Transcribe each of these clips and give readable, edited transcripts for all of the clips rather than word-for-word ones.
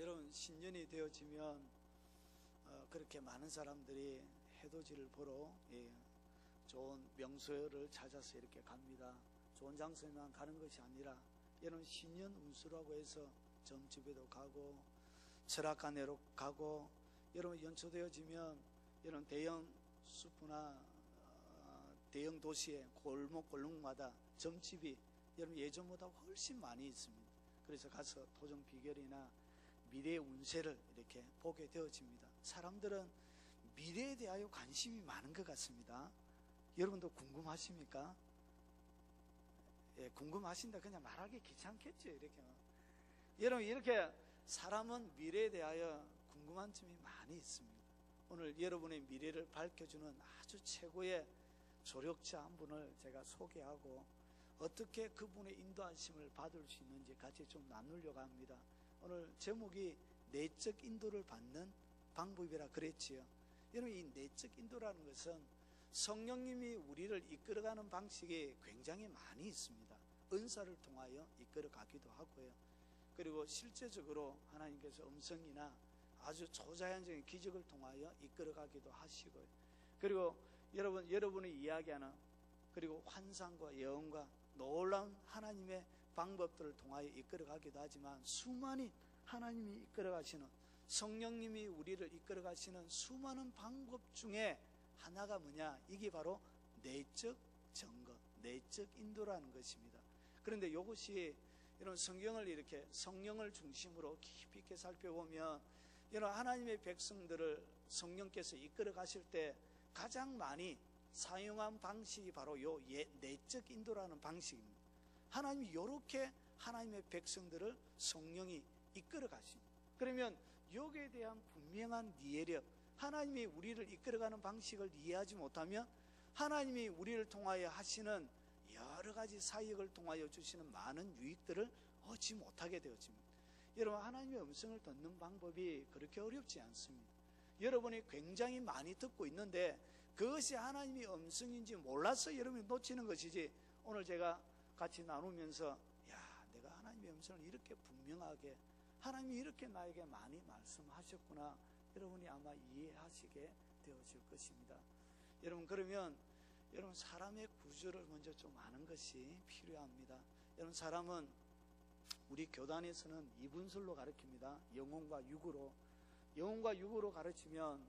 여러분, 신년이 되어지면 그렇게 많은 사람들이 해돋이를 보러 좋은 명소를 찾아서 이렇게 갑니다. 좋은 장소에만 가는 것이 아니라 여러분, 신년 운수라고 해서 점집에도 가고 철학관에도 가고, 여러분 연초되어지면 여러분 대형 슈퍼나 대형 도시의 골목마다 점집이 여러분 예전보다 훨씬 많이 있습니다. 그래서 가서 토종 비결이나 미래의 운세를 이렇게 보게 되어집니다. 사람들은 미래에 대하여 관심이 많은 것 같습니다. 여러분도 궁금하십니까? 예, 궁금하신다 그냥 말하기 귀찮겠죠. 이렇게 여러분, 이렇게 사람은 미래에 대하여 궁금한 점이 많이 있습니다. 오늘 여러분의 미래를 밝혀주는 아주 최고의 조력자 한 분을 제가 소개하고 어떻게 그분의 인도하심을 받을 수 있는지 같이 좀 나누려고 합니다. 오늘 제목이 내적 인도를 받는 방법이라 그랬지요. 여러분, 이 내적 인도라는 것은 성령님이 우리를 이끌어가는 방식이 굉장히 많이 있습니다. 은사를 통하여 이끌어가기도 하고요. 그리고 실제적으로 하나님께서 음성이나 아주 초자연적인 기적을 통하여 이끌어가기도 하시고요. 그리고 여러분이 이야기하는 그리고 환상과 예언과 놀라운 하나님의 방법들을 통하여 이끌어가기도 하지만, 수많은 하나님이 이끌어가시는, 성령님이 우리를 이끌어가시는 수많은 방법 중에 하나가 뭐냐? 이게 바로 내적 점거, 내적 인도라는 것입니다. 그런데 이것이 이런 성경을 이렇게 성령을 중심으로 깊이 있게 살펴보면, 이런 하나님의 백성들을 성령께서 이끌어 가실 때 가장 많이 사용한 방식이 바로 요 내적 인도라는 방식입니다. 하나님이 이렇게 하나님의 백성들을 성령이 이끌어 가십니다. 그러면 여기에 대한 분명한 이해력, 하나님이 우리를 이끌어가는 방식을 이해하지 못하면 하나님이 우리를 통하여 하시는 여러 가지 사역을 통하여 주시는 많은 유익들을 얻지 못하게 되어집니다. 여러분, 하나님의 음성을 듣는 방법이 그렇게 어렵지 않습니다. 여러분이 굉장히 많이 듣고 있는데 그것이 하나님의 음성인지 몰라서 여러분이 놓치는 것이지, 오늘 제가 같이 나누면서 내가 하나님의 음성을 이렇게 분명하게, 하나님이 이렇게 나에게 많이 말씀하셨구나, 여러분이 아마 이해하시게 되어질 것입니다. 여러분, 그러면 여러분, 사람의 구조를 먼저 좀 아는 것이 필요합니다. 여러분, 사람은 우리 교단에서는 이분설로 가르칩니다. 영혼과 육으로 가르치면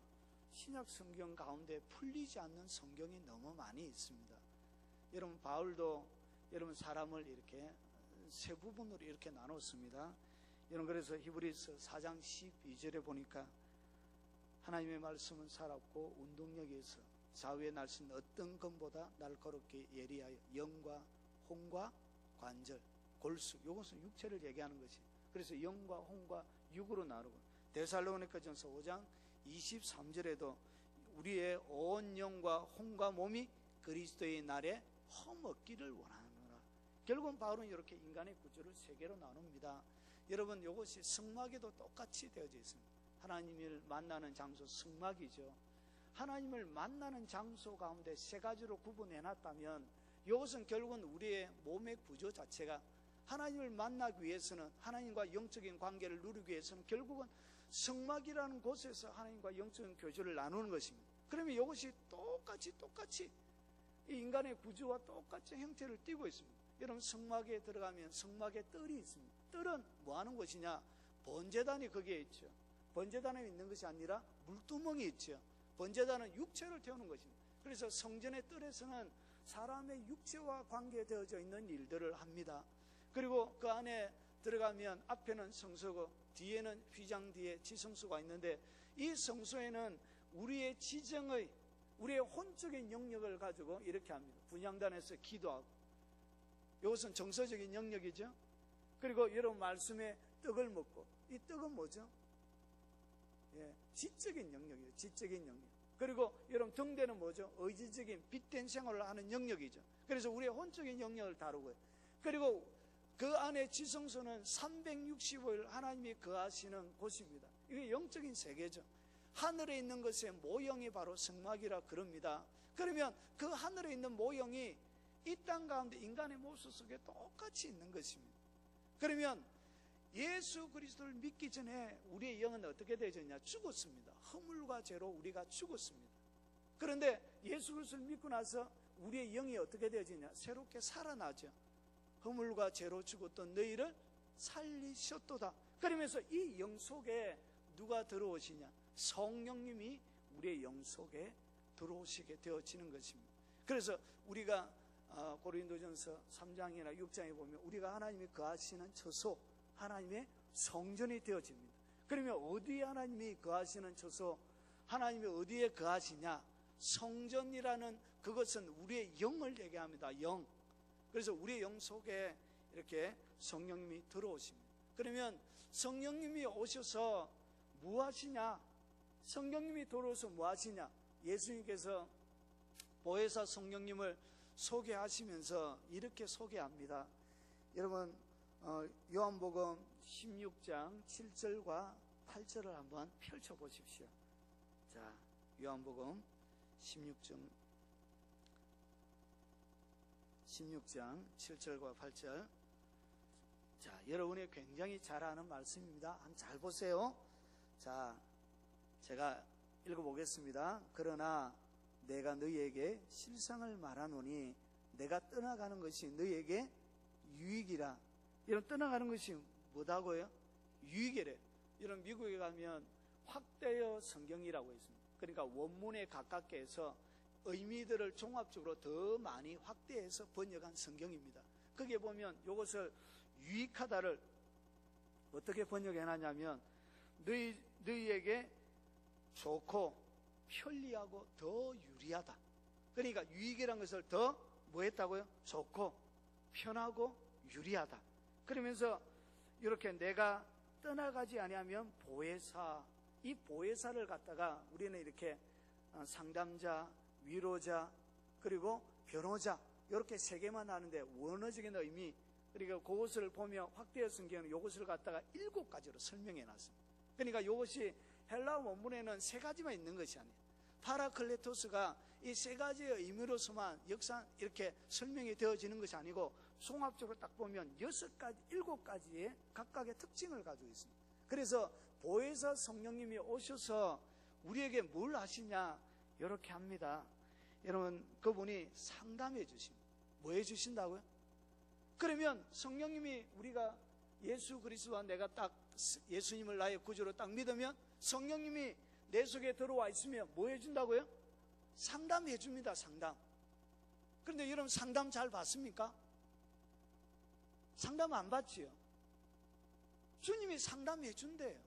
신약 성경 가운데 풀리지 않는 성경이 너무 많이 있습니다. 여러분, 바울도 여러분 사람을 이렇게 세 부분으로 이렇게 나눴습니다. 여러분, 그래서 히브리서 4장 12절에 보니까 하나님의 말씀은 살았고 운동력이 있어 좌우의 날선 어떤 것보다 날카롭게 예리하여 영과 혼과 관절, 골수, 이것은 육체를 얘기하는 것이, 그래서 영과 혼과 육으로 나누고, 데살로니가전서 5장 23절에도 우리의 온 영과 혼과 몸이 그리스도의 날에 허먹기를 원하노라. 결국은 바울은 이렇게 인간의 구조를 세 개로 나눕니다. 여러분, 이것이 성막에도 똑같이 되어져 있습니다. 하나님을 만나는 장소, 성막이죠. 하나님을 만나는 장소 가운데 세 가지로 구분해놨다면 이것은 결국은 우리의 몸의 구조 자체가 하나님을 만나기 위해서는, 하나님과 영적인 관계를 누리기 위해서는 결국은 성막이라는 곳에서 하나님과 영적인 교제를 나누는 것입니다. 그러면 이것이 똑같이 이 인간의 구조와 똑같이 형태를 띠고 있습니다. 여러분, 성막에 들어가면 성막에 뜰이 있습니다. 뜰은 뭐 하는 곳이냐? 번제단이 거기에 있죠. 번제단에 있는 것이 아니라 물두멍이 있죠. 번제단은 육체를 태우는 것입니다. 그래서 성전의 뜰에서는 사람의 육체와 관계되어져 있는 일들을 합니다. 그리고 그 안에 들어가면 앞에는 성소고 뒤에는 휘장 뒤에 지성소가 있는데, 이 성소에는 우리의 지정의, 우리의 혼적인 영역을 가지고 이렇게 합니다. 분향단에서 기도하고, 이것은 정서적인 영역이죠. 그리고 여러분, 말씀에 떡을 먹고, 이 떡은 뭐죠? 지적인 영역이에요. 지적인 영역. 그리고 여러분, 등대는 뭐죠? 의지적인 빛된 생활을 하는 영역이죠. 그래서 우리의 혼적인 영역을 다루고요. 그리고 그 안에 지성소는 365일 하나님이 거하시는 곳입니다. 이게 영적인 세계죠. 하늘에 있는 것의 모형이 바로 성막이라 그럽니다. 그러면 그 하늘에 있는 모형이 이 땅 가운데 인간의 모습 속에 똑같이 있는 것입니다. 그러면 예수 그리스도를 믿기 전에 우리의 영은 어떻게 되어졌냐? 죽었습니다. 허물과 죄로 우리가 죽었습니다. 그런데 예수 그리스도를 믿고 나서 우리의 영이 어떻게 되어지냐? 새롭게 살아나죠. 허물과 죄로 죽었던 너희를 살리셨도다. 그러면서 이 영 속에 누가 들어오시냐? 성령님이 우리의 영 속에 들어오시게 되어지는 것입니다. 그래서 우리가 고린도전서 3장이나 6장에 보면 우리가 하나님이 거하시는 처소, 하나님의 성전이 되어집니다. 그러면 어디에 하나님이 거하시는 처소, 하나님이 어디에 거하시냐? 성전이라는 그것은 우리의 영을 얘기합니다. 영. 그래서 우리의 영 속에 이렇게 성령님이 들어오십니다. 그러면 성령님이 오셔서 뭐 하시냐? 성령님이 들어오셔서 뭐 하시냐? 예수님께서 보혜사 성령님을 소개하시면서 이렇게 소개합니다. 여러분 요한복음 16장 7절과 8절을 한번 펼쳐보십시오. 자, 요한복음 16장 7절과 8절. 자, 여러분이 굉장히 잘 아는 말씀입니다. 한번 잘 보세요. 자, 제가 읽어보겠습니다. 그러나 내가 너희에게 실상을 말하노니 내가 떠나가는 것이 너희에게 유익이라. 여러분, 떠나가는 것이 뭐다고요? 유익이래. 여러분, 미국에 가면 확대어 성경이라고 있습니다. 그러니까 원문에 가깝게 해서 의미들을 종합적으로 더 많이 확대해서 번역한 성경입니다. 거기에 보면 이것을 유익하다를 어떻게 번역해놨냐면 너희에게 좋고 편리하고 더 유리하다. 그러니까 유익이라는 것을 더 뭐 했다고요? 좋고 편하고 유리하다. 그러면서 이렇게 내가 떠나가지 아니하면 보혜사, 이 보혜사를 갖다가 우리는 이렇게 상담자, 위로자, 그리고 변호자, 이렇게 세 개만 하는데 원어적인 의미, 그러니까 그것을 보면 확대어 성경은 이것을 갖다가 7가지로 설명해 놨습니다. 그러니까 이것이 헬라 원문에는 3가지만 있는 것이 아니에요. 파라클레토스가 이 3가지의 의미로서만 역사 이렇게 설명이 되어지는 것이 아니고 종합적으로 딱 보면 6가지, 7가지의 각각의 특징을 가지고 있습니다. 그래서 보혜사 성령님이 오셔서 우리에게 뭘 하시냐? 이렇게 합니다. 여러분, 그분이 상담해 주십니다. 뭐 해 주신다고요? 그러면 성령님이 우리가 예수 그리스도와 내가 딱 예수님을 나의 구주로 딱 믿으면 성령님이 내 속에 들어와 있으면 뭐 해준다고요? 상담해 줍니다. 상담. 그런데 여러분, 상담 잘 받습니까? 상담 안 받지요. 주님이 상담해 준대요.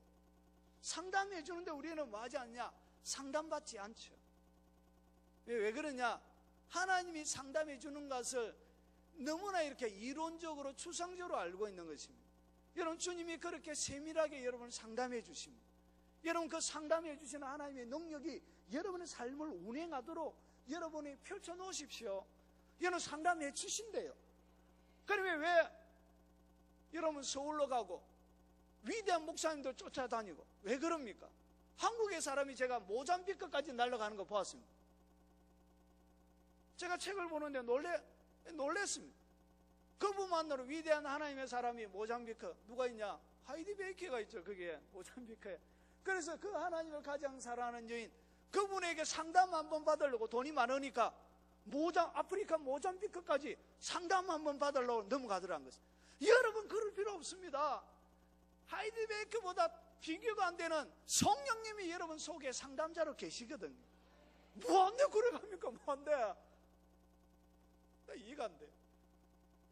상담해 주는데 우리는 뭐 하지 않냐? 상담받지 않죠. 왜 그러냐? 하나님이 상담해 주는 것을 너무나 이렇게 이론적으로 추상적으로 알고 있는 것입니다. 여러분, 주님이 그렇게 세밀하게 여러분을 상담해 주십니다. 여러분, 그 상담해 주시는 하나님의 능력이 여러분의 삶을 운행하도록 여러분이 펼쳐 놓으십시오. 여러분, 상담해 주신대요. 그러면 왜 여러분 서울로 가고 위대한 목사님들 쫓아다니고 왜 그럽니까? 한국의 사람이 제가 모잠비크까지 날아가는 거 보았습니다. 제가 책을 보는데 놀랬습니다. 그분 만나러 위대한 하나님의 사람이 모잠비크 누가 있냐? 하이디 베이커가 있죠. 그게 모잠비크에. 그래서 그 하나님을 가장 사랑하는 여인, 그분에게 상담 한번 받으려고 돈이 많으니까 아프리카 모잠비크까지 상담 한번 받으려고 넘어가더라는 것입니다. 여러분, 그럴 필요 없습니다. 하이디 베이커보다 비교가 안 되는 성령님이 여러분 속에 상담자로 계시거든요. 뭐한데 그래 갑니까? 뭐한데? 이해가 안 돼요.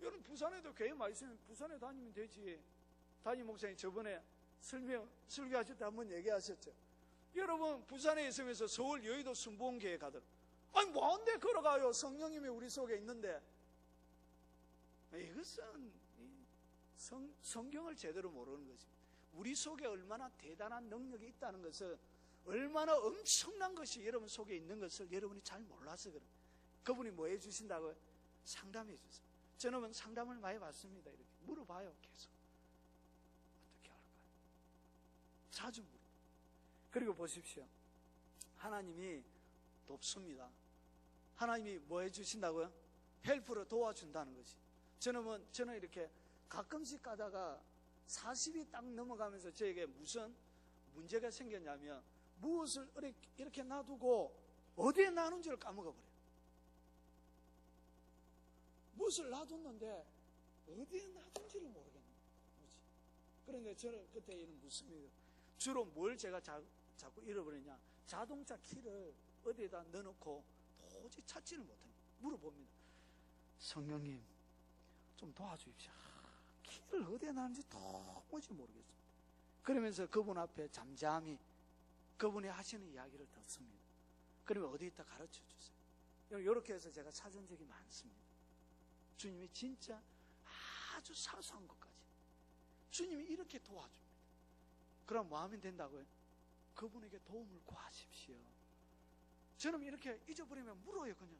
여러분, 부산에도 교회 많이 있으면 부산에 다니면 되지. 담임 목사님 저번에 설교하실 때 한번 얘기하셨죠. 여러분, 부산에 있으면서 서울 여의도 순복음교회 가더라. 아니, 뭐한데 걸어가요? 성령님이 우리 속에 있는데. 이것은 성경을 제대로 모르는 것입니다. 우리 속에 얼마나 대단한 능력이 있다는 것을, 얼마나 엄청난 것이 여러분 속에 있는 것을 여러분이 잘 몰라서 그래요. 그분이 뭐 해주신다고요? 상담해 주세요. 저는 상담을 많이 받습니다. 이렇게 물어봐요. 계속 어떻게 할까요? 자주 물어. 그리고 보십시오. 하나님이 돕습니다. 하나님이 뭐 해주신다고요? 헬프로 도와준다는 것이. 저는 이렇게 가끔씩 가다가 40이 딱 넘어가면서 저에게 무슨 문제가 생겼냐면, 무엇을 이렇게 놔두고 어디에 놔둔지를 까먹어버려요. 무엇을 놔뒀는데 어디에 놔둔지를 모르겠는 거지. 그런데 저는 그때 이런 묻습니다. 주로 뭘 제가 자꾸 잃어버리냐, 자동차 키를 어디에다 넣어놓고 도저히 찾지를 못합니다. 물어봅니다. 성령님 좀 도와주십시오. 키를 어디에 놨는지 도무지 모르겠습니다. 그러면서 그분 앞에 잠잠히 그분이 하시는 이야기를 듣습니다. 그러면 어디 있다 가르쳐 주세요. 이렇게 해서 제가 찾은 적이 많습니다. 주님이 진짜 아주 사소한 것까지 주님이 이렇게 도와줍니다. 그럼 뭐 하면 된다고요? 그분에게 도움을 구하십시오. 저는 이렇게 잊어버리면 물어요. 그냥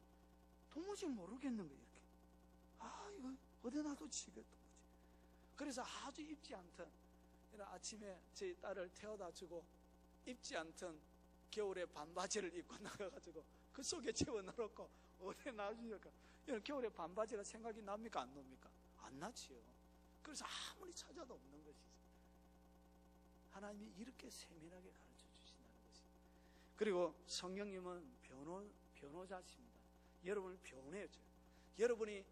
도무지 모르겠는 거예요. 이렇게 이거 어디 놔뒀지? 그래서 아주 입지 않던, 아침에 저희 딸을 태워다 주고 입지 않던 겨울에 반바지를 입고 나가가지고 그 속에 채워넣고 어디에 놔주니까, 겨울에 반바지가 생각이 납니까? 안 납니까? 안 나지요. 그래서 아무리 찾아도 없는 것이죠. 하나님이 이렇게 세밀하게 가르쳐 주신다는 것입니다. 그리고 성령님은 변호자십니다. 여러분을 변호해줘요. 여러분이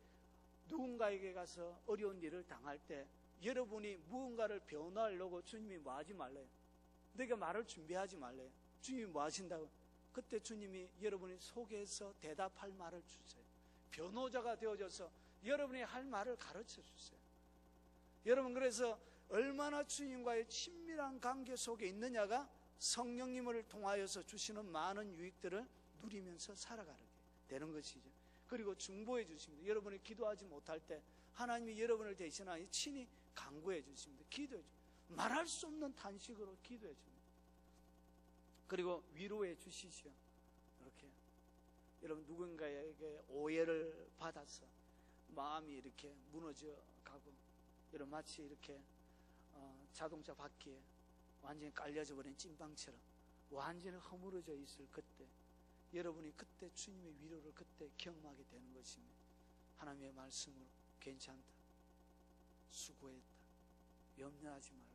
누군가에게 가서 어려운 일을 당할 때 여러분이 무언가를 변호하려고 주님이 뭐 하지 말래요? 내가 말을 준비하지 말래요? 주님이 뭐 하신다고? 그때 주님이 여러분이 속에서 대답할 말을 주세요. 변호자가 되어줘서 여러분이 할 말을 가르쳐 주세요. 여러분, 그래서 얼마나 주님과의 친밀한 관계 속에 있느냐가 성령님을 통하여서 주시는 많은 유익들을 누리면서 살아가게 되는 것이죠. 그리고 중보해 주십니다. 여러분이 기도하지 못할 때 하나님이 여러분을 대신하여 친히 간구해 주십니다. 기도해 줍니다. 말할 수 없는 탄식으로 기도해 줍니다. 그리고 위로해 주시죠. 이렇게 여러분, 누군가에게 오해를 받아서 마음이 이렇게 무너져 가고, 여러분 마치 이렇게 자동차 바퀴에 완전히 깔려져 버린 찐빵처럼 완전히 허물어져 있을 그때, 여러분이 그때 주님의 위로를 그때 경험하게 되는 것입니다. 하나님의 말씀으로 괜찮다, 수고했다, 염려하지 말라,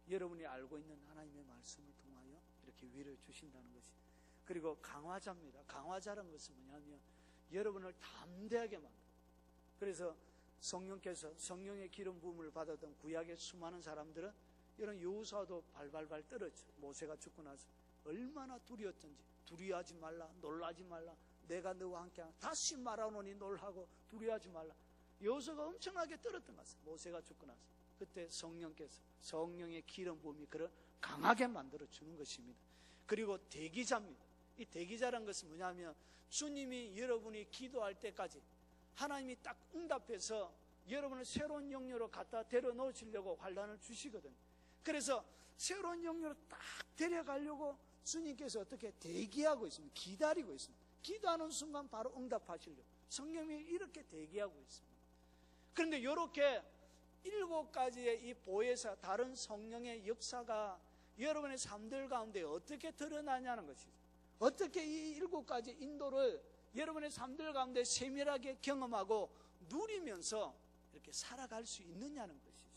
여러분이 알고 있는 하나님의 말씀을 통하여 이렇게 위로해 주신다는 것이. 그리고 강화자입니다. 강화자라는 것은 뭐냐면 여러분을 담대하게 만들어요. 그래서 성령께서 성령의 기름 부음을 받았던 구약의 수많은 사람들은 이런 여호수아도 발발발 떨어져. 모세가 죽고 나서 얼마나 두려웠던지, 두려워하지 말라, 놀라지 말라, 내가 너와 함께 다시 말하노니 놀라고 두려워하지 말라. 여호수아가 엄청나게 떨었던 것 같아요. 모세가 죽고 나서. 그때 성령께서, 성령의 기름 부음이 그를 강하게 만들어 주는 것입니다. 그리고 대기자입니다. 이 대기자란 것은 뭐냐면 주님이 여러분이 기도할 때까지 하나님이 딱 응답해서 여러분을 새로운 영역으로 갖다 데려 놓으시려고 환란을 주시거든요. 그래서 새로운 영역으로 딱 데려가려고 주님께서 어떻게 대기하고 있습니다. 기다리고 있습니다. 기도하는 순간 바로 응답하시려고 성령이 이렇게 대기하고 있습니다. 그런데 이렇게 7가지의 이 보혜사, 다른 성령의 역사가 여러분의 삶들 가운데 어떻게 드러나냐는 것이죠. 어떻게 이 7가지 인도를 여러분의 삶들 가운데 세밀하게 경험하고 누리면서 이렇게 살아갈 수 있느냐는 것이죠.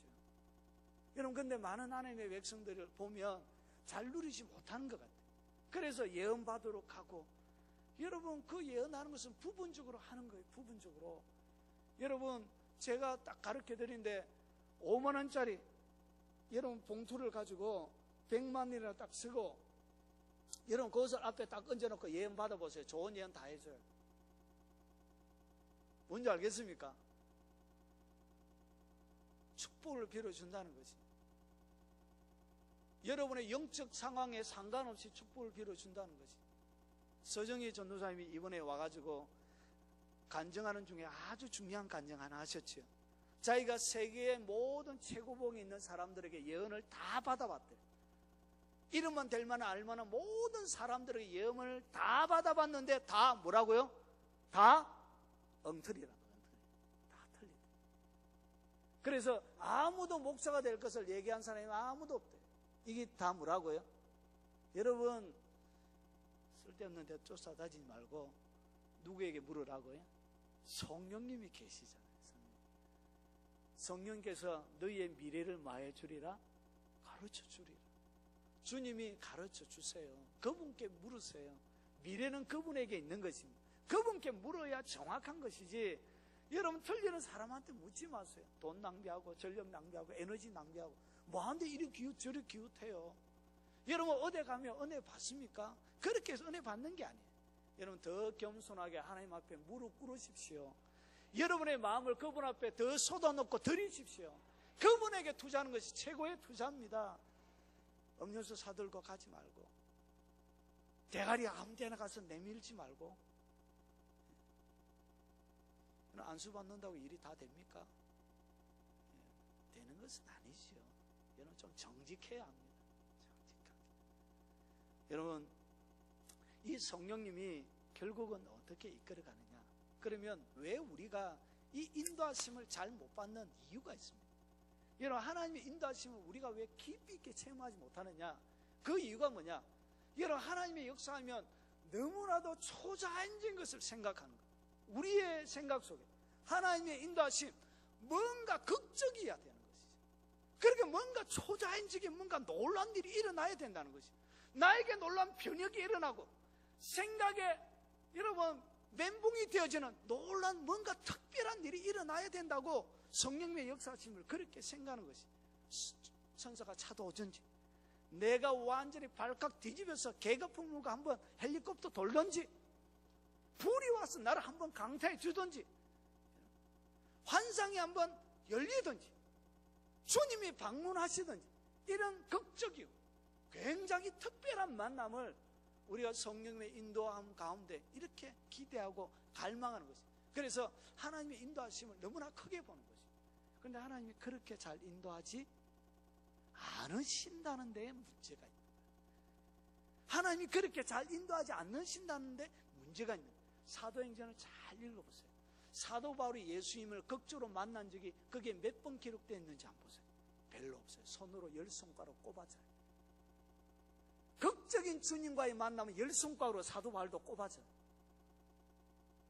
여러분, 근데 많은 하나님의 백성들을 보면 잘 누리지 못하는 것 같아요. 그래서 예언받도록 하고, 여러분 그 예언하는 것은 부분적으로 하는 거예요. 부분적으로. 여러분, 제가 딱 가르쳐 드린데 5만 원짜리 여러분 봉투를 가지고 100만 원이나 딱 쓰고, 여러분 그것을 앞에 딱 얹어놓고 예언 받아보세요. 좋은 예언 다 해줘요. 뭔지 알겠습니까? 축복을 빌어준다는 거지. 여러분의 영적 상황에 상관없이 축복을 빌어준다는 거지. 서정희 전도사님이 이번에 와가지고 간증하는 중에 아주 중요한 간증 하나 하셨죠. 자기가 세계의 모든 최고봉에 있는 사람들에게 예언을 다 받아봤대요. 이름만 될 만한 알만한 모든 사람들에게 예언을 다 받아봤는데 다 뭐라고요? 다 엉터리라고. 다 틀리다. 그래서 아무도 목사가 될 것을 얘기한 사람이 아무도 없대요. 이게 다 뭐라고요? 여러분, 쓸데없는 데 쫓아다니지 말고 누구에게 물으라고요? 성령님이 계시잖아요. 성령. 성령께서 너희의 미래를 뭐해 주리라? 가르쳐 주리라. 주님이 가르쳐 주세요. 그분께 물으세요. 미래는 그분에게 있는 것입니다. 그분께 물어야 정확한 것이지, 여러분 틀리는 사람한테 묻지 마세요. 돈 낭비하고 전력 낭비하고 에너지 낭비하고 뭐하는데 이리 기웃 저리 기웃해요. 여러분 어디 가면 은혜 받습니까? 그렇게 해서 은혜 받는 게 아니에요. 여러분 더 겸손하게 하나님 앞에 무릎 꿇으십시오. 여러분의 마음을 그분 앞에 더 쏟아놓고 드리십시오. 그분에게 투자하는 것이 최고의 투자입니다. 음료수 사들고 가지 말고, 대가리 아무 데나 가서 내밀지 말고. 안수 받는다고 일이 다 됩니까? 되는 것은 아니지요. 여러분 좀 정직해야 합니다. 정직하게. 여러분, 이 성령님이 결국은 어떻게 이끌어가느냐? 그러면 왜 우리가 이 인도하심을 잘 못 받는 이유가 있습니다. 여러분, 하나님의 인도하심을 우리가 왜 깊이 있게 체험하지 못하느냐? 그 이유가 뭐냐? 여러분, 하나님의 역사하면 너무나도 초자연적인 것을 생각하는 거예요. 우리의 생각 속에 하나님의 인도하심, 뭔가 극적이어야 되는 것이죠. 그러니까 뭔가 초자연적인 뭔가 놀라운 일이 일어나야 된다는 것이죠. 나에게 놀라운 변혁이 일어나고 생각에 여러분 멘붕이 되어지는 놀라운 뭔가 특별한 일이 일어나야 된다고 성령님의 역사심을 그렇게 생각하는 것이, 천사가 차도오든지 내가 완전히 발칵 뒤집어서 계급풍물과 한번 헬리콥터 돌던지, 불이 와서 나를 한번 강타해 주든지, 환상이 한번 열리든지, 주님이 방문하시든지, 이런 극적이고 굉장히 특별한 만남을 우리가 성령님의 인도함 가운데 이렇게 기대하고 갈망하는 것입니다. 그래서 하나님의 인도하심을 너무나 크게 보는 것입니다. 그런데 하나님이 그렇게 잘 인도하지 않으신다는 데에 문제가 있는 거예요. 하나님이 그렇게 잘 인도하지 않으신다는 데 문제가 있는 거예요. 사도행전을 잘 읽어보세요. 사도 바울이 예수님을 극적으로 만난 적이 그게 몇 번 기록되어 있는지 한번 보세요. 별로 없어요. 손으로 10손가락 꼽아져요. 극적인 주님과의 만남은 10손가락으로 사도 바울도 꼽아져요.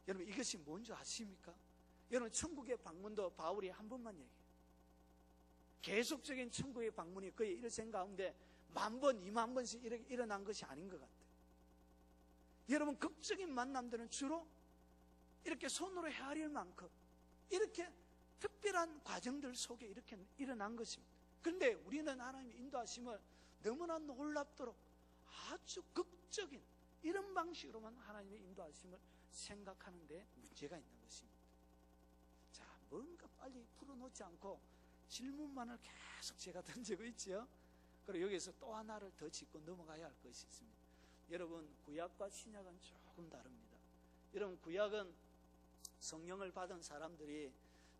여러분 이것이 뭔지 아십니까? 여러분 천국의 방문도 바울이 한 번만 얘기해요. 계속적인 천국의 방문이 그의 일생 가운데 10,000번, 20,000번씩 이렇게 일어난 것이 아닌 것 같아요. 여러분 극적인 만남들은 주로 이렇게 손으로 헤아릴 만큼 이렇게 특별한 과정들 속에 이렇게 일어난 것입니다. 그런데 우리는 하나님의 인도하심을 너무나 놀랍도록 아주 극적인 이런 방식으로만 하나님의 인도하심을 생각하는데 문제가 있는 것입니다. 자, 뭔가 빨리 풀어놓지 않고 질문만을 계속 제가 던지고 있지요. 그리고 여기서 또 하나를 더 짚고 넘어가야 할 것이 있습니다. 여러분 구약과 신약은 조금 다릅니다. 여러분 구약은 성령을 받은 사람들이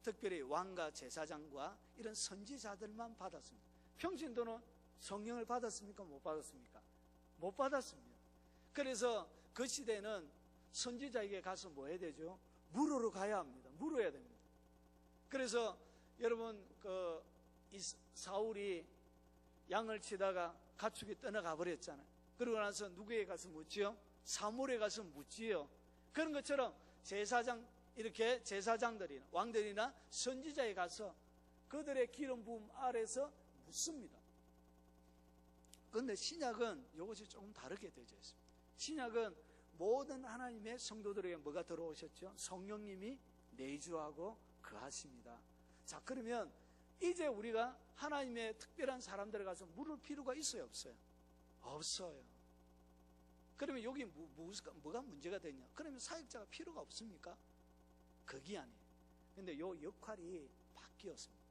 특별히 왕과 제사장과 이런 선지자들만 받았습니다. 평신도는 성령을 받았습니까? 못 받았습니까? 못 받았습니다. 그래서 그 시대는 선지자에게 가서 뭐 해야 되죠? 물으러 가야 합니다. 물어야 됩니다. 그래서 여러분 이 사울이 양을 치다가 가축이 떠나가 버렸잖아요. 그러고 나서 누구에게 가서 묻지요? 사무엘에 가서 묻지요. 그런 것처럼 이렇게 제사장들이나 왕들이나 선지자에 가서 그들의 기름 부음 아래서 묻습니다. 그런데 신약은 이것이 조금 다르게 되어져 있습니다. 신약은 모든 하나님의 성도들에게 뭐가 들어오셨죠? 성령님이 내주하고 거하십니다. 자, 그러면 이제 우리가 하나님의 특별한 사람들에 가서 물을 필요가 있어요, 없어요? 없어요. 그러면 여기 뭐가 문제가 되냐? 그러면 사역자가 필요가 없습니까? 그게 아니에요. 근데 요 역할이 바뀌었습니다.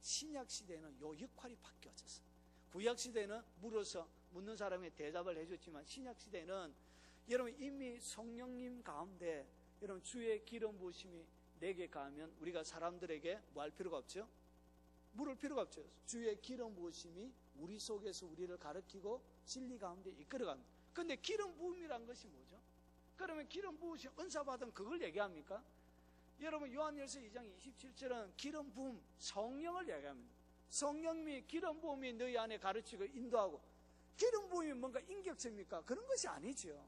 신약 시대에는 요 역할이 바뀌어졌어요. 구약 시대는 물어서 묻는 사람에게 대답을 해줬지만 신약 시대는 여러분 이미 성령님 가운데 여러분 주의 기름 부으심이 내게 가면 우리가 사람들에게 뭐 할 필요가 없죠? 물을 필요가 없죠. 주의 기름 부으심이 우리 속에서 우리를 가르치고 진리 가운데 이끌어갑니다. 그런데 기름 부음이란 것이 뭐죠? 그러면 기름 부으심 은사 받은 그걸 얘기합니까? 여러분 요한일서 2장 27절은 기름 부음 성령을 얘기합니다. 성령님이 기름 부음이 너희 안에 가르치고 인도하고, 기름 부음이 뭔가 인격체입니까? 그런 것이 아니죠.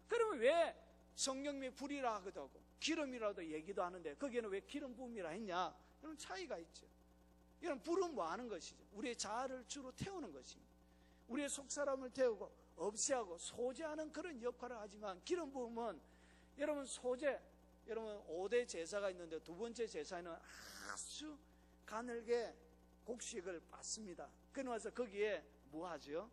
그러면 왜 성령님이 불이라 하기도 하고 기름이라도 얘기도 하는데 거기에는 왜 기름 부음이라 했냐? 그럼 차이가 있죠. 이런 불은 뭐 하는 것이죠? 우리의 자아를 주로 태우는 것입니다. 우리의 속사람을 태우고 없애하고 소재하는 그런 역할을 하지만, 기름 부음은 여러분 여러분 5대 제사가 있는데 두 번째 제사에는 아주 가늘게 곡식을 빻습니다. 그러면서 거기에 뭐 하죠?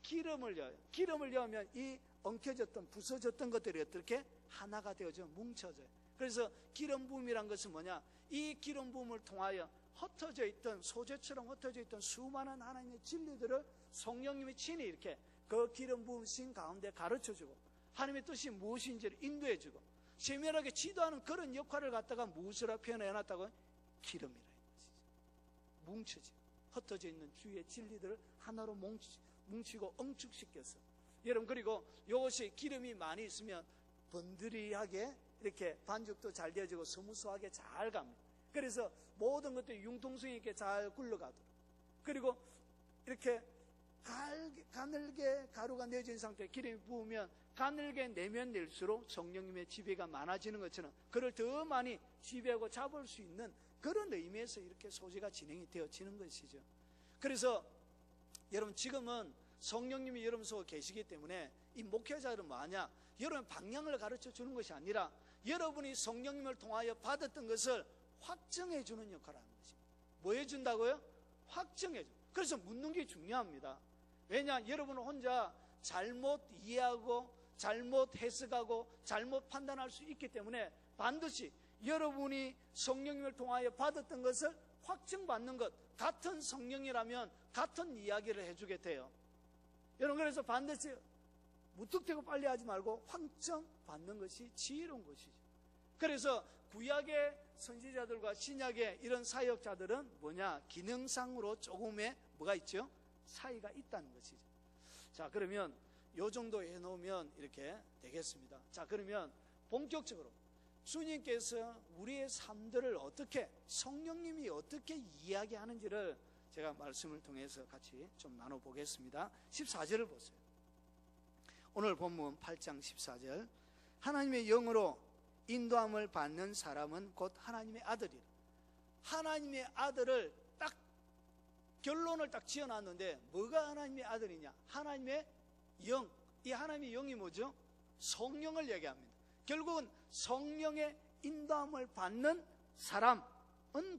기름을 넣어요. 기름을 넣으면 이 엉켜졌던 부서졌던 것들이 어떻게 하나가 되어져 뭉쳐져요. 그래서 기름 부음이란 것은 뭐냐? 이 기름 부음을 통하여 흩어져 있던, 소재처럼 흩어져 있던 수많은 하나님의 진리들을 성령님이 친히 이렇게 그 기름 부으신 가운데 가르쳐주고, 하나님의 뜻이 무엇인지를 인도해주고, 세밀하게 지도하는 그런 역할을 갖다가 무엇이라 표현해놨다고요? 기름이라 것이죠. 뭉쳐지, 흩어져 있는 주의 진리들을 하나로 뭉치고 엉축시켜서, 여러분, 그리고 이것이 기름이 많이 있으면 번드리하게 이렇게 반죽도 잘 되어지고 스무스하게 잘 갑니다. 그래서 모든 것들이 융통성 있게 잘 굴러가도록, 그리고 이렇게 가늘게 가루가 내어진 상태에 기름이 부으면 가늘게 내면 낼수록 성령님의 지배가 많아지는 것처럼 그를 더 많이 지배하고 잡을 수 있는 그런 의미에서 이렇게 소재가 진행이 되어지는 것이죠. 그래서 여러분, 지금은 성령님이 여러분 속에 계시기 때문에 이 목회자들은 뭐하냐? 여러분 방향을 가르쳐 주는 것이 아니라 여러분이 성령님을 통하여 받았던 것을 확정해 주는 역할을 하는 것입니다. 뭐 해준다고요? 확정해 줘. 그래서 묻는 게 중요합니다. 왜냐? 여러분은 혼자 잘못 이해하고 잘못 해석하고 잘못 판단할 수 있기 때문에 반드시 여러분이 성령님을 통하여 받았던 것을 확증받는 것, 같은 성령이라면 같은 이야기를 해주게 돼요. 여러분, 그래서 반드시 무턱대고 빨리 하지 말고 확증받는 것이 지혜로운 것이죠. 그래서 구약의 선지자들과 신약의 이런 사역자들은 뭐냐? 기능상으로 조금의 뭐가 있죠? 차이가 있다는 것이죠. 자, 그러면 요 정도 해놓으면 이렇게 되겠습니다. 자, 그러면 본격적으로 주님께서 우리의 삶들을 어떻게, 성령님이 어떻게 이야기하는지를 제가 말씀을 통해서 같이 좀 나눠보겠습니다. 14절을 보세요. 오늘 본문 8장 14절. 하나님의 영으로 인도함을 받는 사람은 곧 하나님의 아들이라. 하나님의 아들을 딱 결론을 딱 지어놨는데 뭐가 하나님의 아들이냐? 하나님의 영. 이 하나님의 영이 뭐죠? 성령을 얘기합니다. 결국은 성령의 인도함을 받는 사람은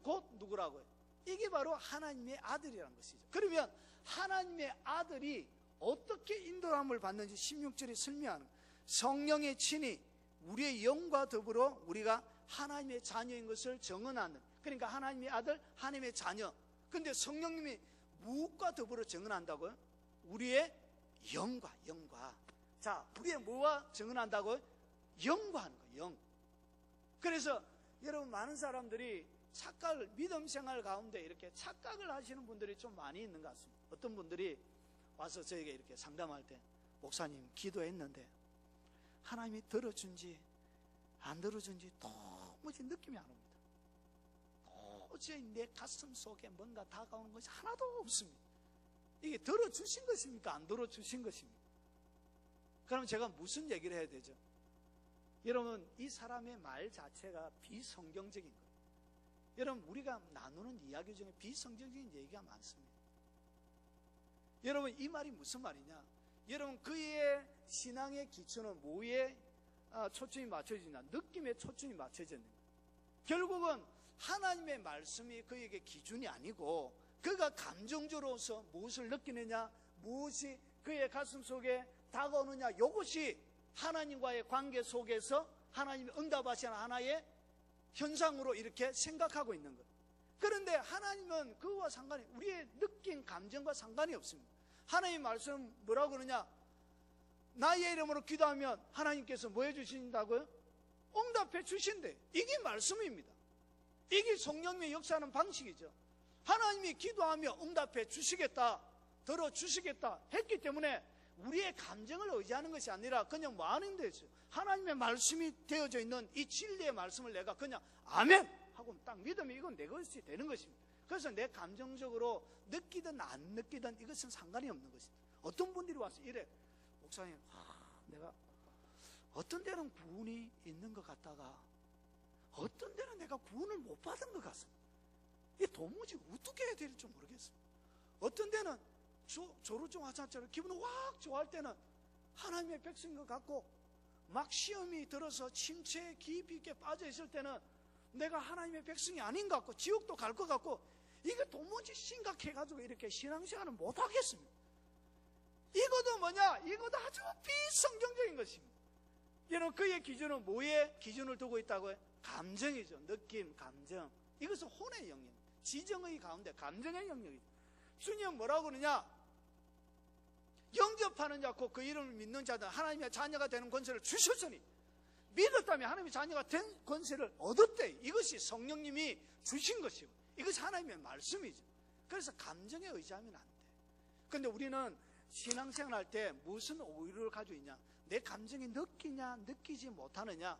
곧 누구라고요? 이게 바로 하나님의 아들이라는 것이죠. 그러면 하나님의 아들이 어떻게 인도함을 받는지 16절에 설명하는 거예요. 성령의 친히 우리의 영과 더불어 우리가 하나님의 자녀인 것을 증언하는, 그러니까 하나님의 아들, 하나님의 자녀. 근데 성령님이 무엇과 더불어 증언한다고요? 우리의 영과. 자, 우리의 뭐와 증언한다고요? 영과 하는 거예요. 영. 그래서 여러분, 많은 사람들이 착각을, 믿음 생활 가운데 이렇게 착각을 하시는 분들이 좀 많이 있는 것 같습니다. 어떤 분들이 와서 저에게 이렇게 상담할 때, 목사님 기도했는데 하나님이 들어준지 안 들어준지 도무지 느낌이 안 옵니다. 도저히 내 가슴 속에 뭔가 다가오는 것이 하나도 없습니다. 이게 들어주신 것입니까? 안 들어주신 것입니까? 그럼 제가 무슨 얘기를 해야 되죠? 여러분, 이 사람의 말 자체가 비성경적인 거예요. 여러분, 우리가 나누는 이야기 중에 비성경적인 얘기가 많습니다. 여러분, 이 말이 무슨 말이냐? 여러분, 그의 신앙의 기초는 뭐에 초점이 맞춰지냐? 느낌에 초점이 맞춰지는 거예요. 결국은 하나님의 말씀이 그에게 기준이 아니고 그가 감정적으로서 무엇을 느끼느냐, 무엇이 그의 가슴 속에 다가오느냐, 이것이 하나님과의 관계 속에서 하나님이 응답하시는 하나의 현상으로 이렇게 생각하고 있는 거예요. 그런데 하나님은 그와 상관이, 우리의 느낀 감정과 상관이 없습니다. 하나님의 말씀 뭐라고 그러냐? 나의 이름으로 기도하면 하나님께서 뭐 해주신다고요? 응답해 주신대. 이게 말씀입니다. 이게 성령님의 역사하는 방식이죠. 하나님이 기도하며 응답해 주시겠다, 들어주시겠다 했기 때문에 우리의 감정을 의지하는 것이 아니라 그냥 뭐 하는 데죠. 하나님의 말씀이 되어져 있는 이 진리의 말씀을 내가 그냥 아멘 하고 딱 믿으면 이건 내 것이 되는 것입니다. 그래서 내 감정적으로 느끼든 안 느끼든 이것은 상관이 없는 것입니다. 어떤 분들이 와서 이래, 목사님, 내가 어떤 데는 구원이 있는 것 같다가 어떤 데는 내가 구원을 못 받은 것 같습니다. 이 도무지 어떻게 해야 될지 모르겠어요. 어떤 데는 조루종 화살처럼 기분이 확 좋아할 때는 하나님의 백성인 것 같고, 막 시험이 들어서 침체에 깊이 있게 빠져 있을 때는 내가 하나님의 백성이 아닌 것 같고 지옥도 갈 것 같고, 이게 도무지 심각해가지고 이렇게 신앙생활을 못하겠습니다. 이것도 뭐냐? 이것도 아주 비성경적인 것입니다. 여러분, 그의 기준은 뭐에 기준을 두고 있다고요? 감정이죠. 느낌, 감정. 이것은 혼의 영역, 지정의 가운데 감정의 영역이죠. 주님은 뭐라고 그러냐? 영접하는 자고 그 이름을 믿는 자들 하나님의 자녀가 되는 권세를 주셨으니, 믿었다면 하나님의 자녀가 된 권세를 얻었대. 이것이 성령님이 주신 것이고, 이것이 하나님의 말씀이죠. 그래서 감정에 의지하면 안 돼. 그런데 우리는 신앙생활 할 때 무슨 오류를 가지고 있냐? 내 감정이 느끼냐 느끼지 못하느냐,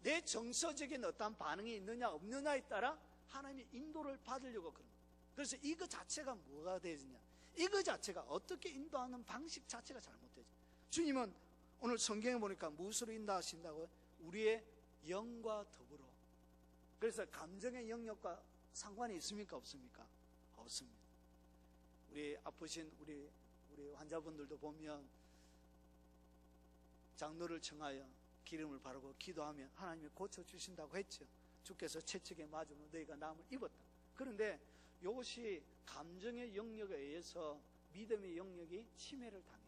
내 정서적인 어떤 반응이 있느냐 없느냐에 따라 하나님의 인도를 받으려고 그런 거예요. 그래서 이거 자체가 뭐가 되느냐, 이거 자체가 어떻게 인도하는 방식 자체가 잘못되죠. 주님은 오늘 성경에 보니까 무엇으로 인도하신다고요? 우리의 영과 더불어. 그래서 감정의 영역과 상관이 있습니까 없습니까? 없습니다. 우리 아프신 우리 환자분들도 보면 장로를 청하여 기름을 바르고 기도하면 하나님이 고쳐주신다고 했죠. 주께서 채찍에 맞으면 너희가 남을 입었다. 그런데 이것이 감정의 영역에 의해서 믿음의 영역이 침해를 당해요.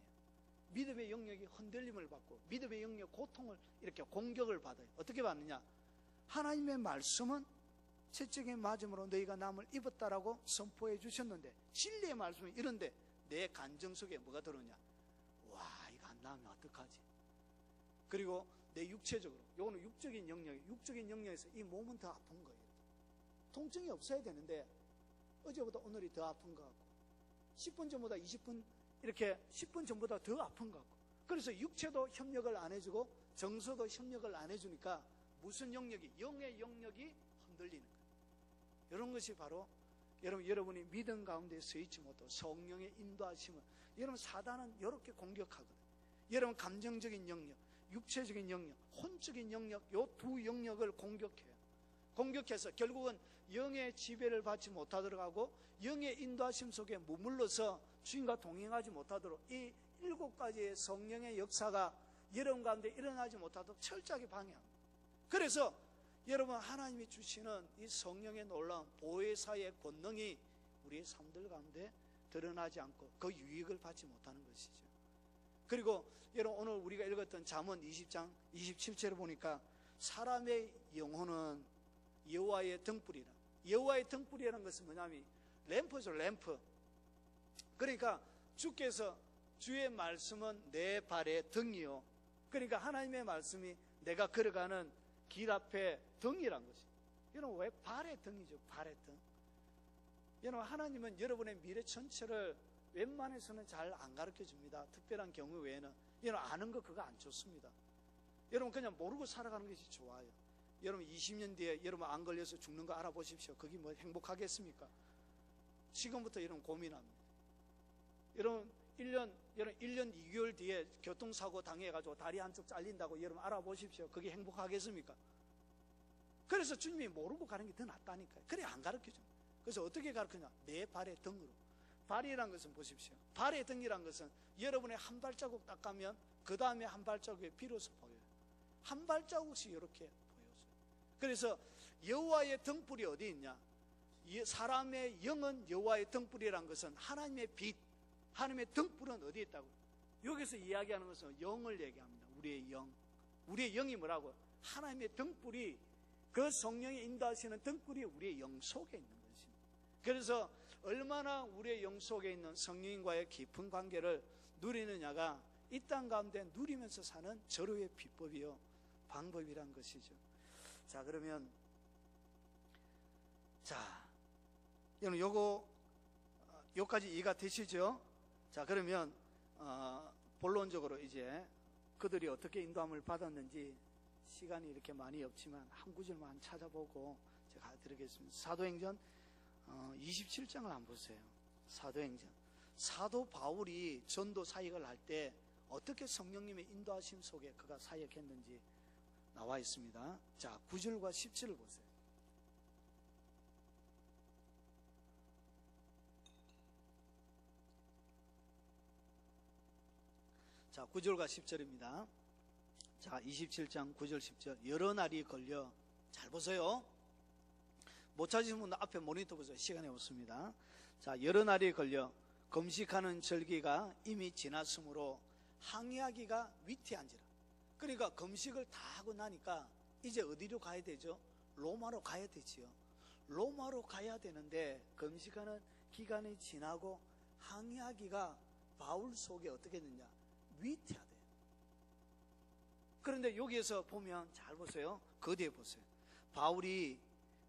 믿음의 영역이 흔들림을 받고 믿음의 영역 고통을 이렇게 공격을 받아요. 어떻게 받느냐? 하나님의 말씀은 채찍에 맞음으로 너희가 남을 입었다라고 선포해 주셨는데, 진리의 말씀은 이런데 내 감정 속에 뭐가 들어오냐? 와, 이거 안 나오면 어떡하지? 그리고 내 육체적으로, 요거는 육적인 영역에서 이 몸은 더 아픈 거예요. 통증이 없어야 되는데 어제보다 오늘이 더 아픈 것 같고, 10분 전보다 20분 이렇게 10분 전보다 더 아픈 것 같고, 그래서 육체도 협력을 안 해주고 정서도 협력을 안 해주니까 무슨 영역이, 영의 영역이 흔들리는 거예요. 이런 것이 바로 여러분이 믿음 가운데 서 있지 못하고 성령의 인도하심을, 여러분 사단은 이렇게 공격하거든요. 여러분 감정적인 영역, 육체적인 영역, 혼적인 영역, 이 두 영역을 공격해요. 공격해서 결국은 영의 지배를 받지 못하도록 하고 영의 인도하심 속에 머물러서 주님과 동행하지 못하도록 이 7가지의 성령의 역사가 여러분 가운데 일어나지 못하도록 철저하게 방해합니다. 그래서 여러분, 하나님이 주시는 이 성령의 놀라운 보혜사의 권능이 우리의 삶들 가운데 드러나지 않고 그 유익을 받지 못하는 것이죠. 그리고 여러분, 오늘 우리가 읽었던 잠언 20장 27절을 보니까 사람의 영혼은 여호와의 등불이라. 여호와의 등불이라는 것은 뭐냐면 램프죠, 램프. 그러니까 주께서 주의 말씀은 내 발의 등이요. 그러니까 하나님의 말씀이 내가 걸어가는 길 앞에 등이란 것이죠. 여러분, 왜 발의 등이죠? 발의 등. 여러분, 하나님은 여러분의 미래 전체를 웬만해서는 잘 안 가르쳐 줍니다. 특별한 경우 외에는. 여러분, 아는 거 그거 안 좋습니다. 여러분, 그냥 모르고 살아가는 것이 좋아요. 여러분, 20년 뒤에 여러분 안 걸려서 죽는 거 알아보십시오. 그게 뭐 행복하겠습니까? 지금부터 여러분 고민합니다. 여러분 1년 2개월 뒤에 교통사고 당해가지고 다리 한쪽 잘린다고 여러분 알아보십시오. 그게 행복하겠습니까? 그래서 주님이 모르고 가는 게 더 낫다니까요. 그래 안 가르쳐줘. 그래서 어떻게 가르치냐? 내 발의 등으로. 발이란 것은 보십시오. 발의 등이란 것은 여러분의 한 발자국 딱 가면 그 다음에 한 발자국에 비로소 보여요. 한 발자국씩 이렇게 보여줘요. 그래서 여호와의 등불이 어디 있냐? 사람의 영은 여호와의 등불이란 것은 하나님의 빛, 하나님의 등불은 어디에 있다고? 여기서 이야기하는 것은 영을 얘기합니다. 우리의 영. 우리의 영이 뭐라고? 하나님의 등불이, 그 성령이 인도하시는 등불이 우리의 영 속에 있는 것입니다. 그래서 얼마나 우리의 영 속에 있는 성령과의 깊은 관계를 누리느냐가 이 땅 가운데 누리면서 사는 절호의 비법이요, 방법이란 것이죠. 자, 그러면 여러분 요까지 이해가 되시죠? 자, 그러면 본론적으로 이제 그들이 어떻게 인도함을 받았는지 시간이 이렇게 많이 없지만 한 구절만 찾아보고 제가 드리겠습니다. 사도행전 27장을 한번 보세요. 사도행전. 사도 바울이 전도 사역을 할 때 어떻게 성령님의 인도하심 속에 그가 사역했는지 나와 있습니다. 자, 9절과 10절을 보세요. 자, 9절과 10절입니다. 자, 27장 9절 10절. 여러 날이 걸려. 잘 보세요. 못 찾으신 분들 앞에 모니터 보세요. 시간이 없습니다. 자, 여러 날이 걸려 금식하는 절기가 이미 지났으므로 항의하기가 위태한지라. 그러니까 금식을 다 하고 나니까 이제 어디로 가야 되죠? 로마로 가야 되지요. 로마로 가야 되는데 금식하는 기간이 지나고 항의하기가 바울 속에 어떻게 되냐? 위태하대요. 그런데 여기에서 보면 잘 보세요. 그 뒤에 보세요. 바울이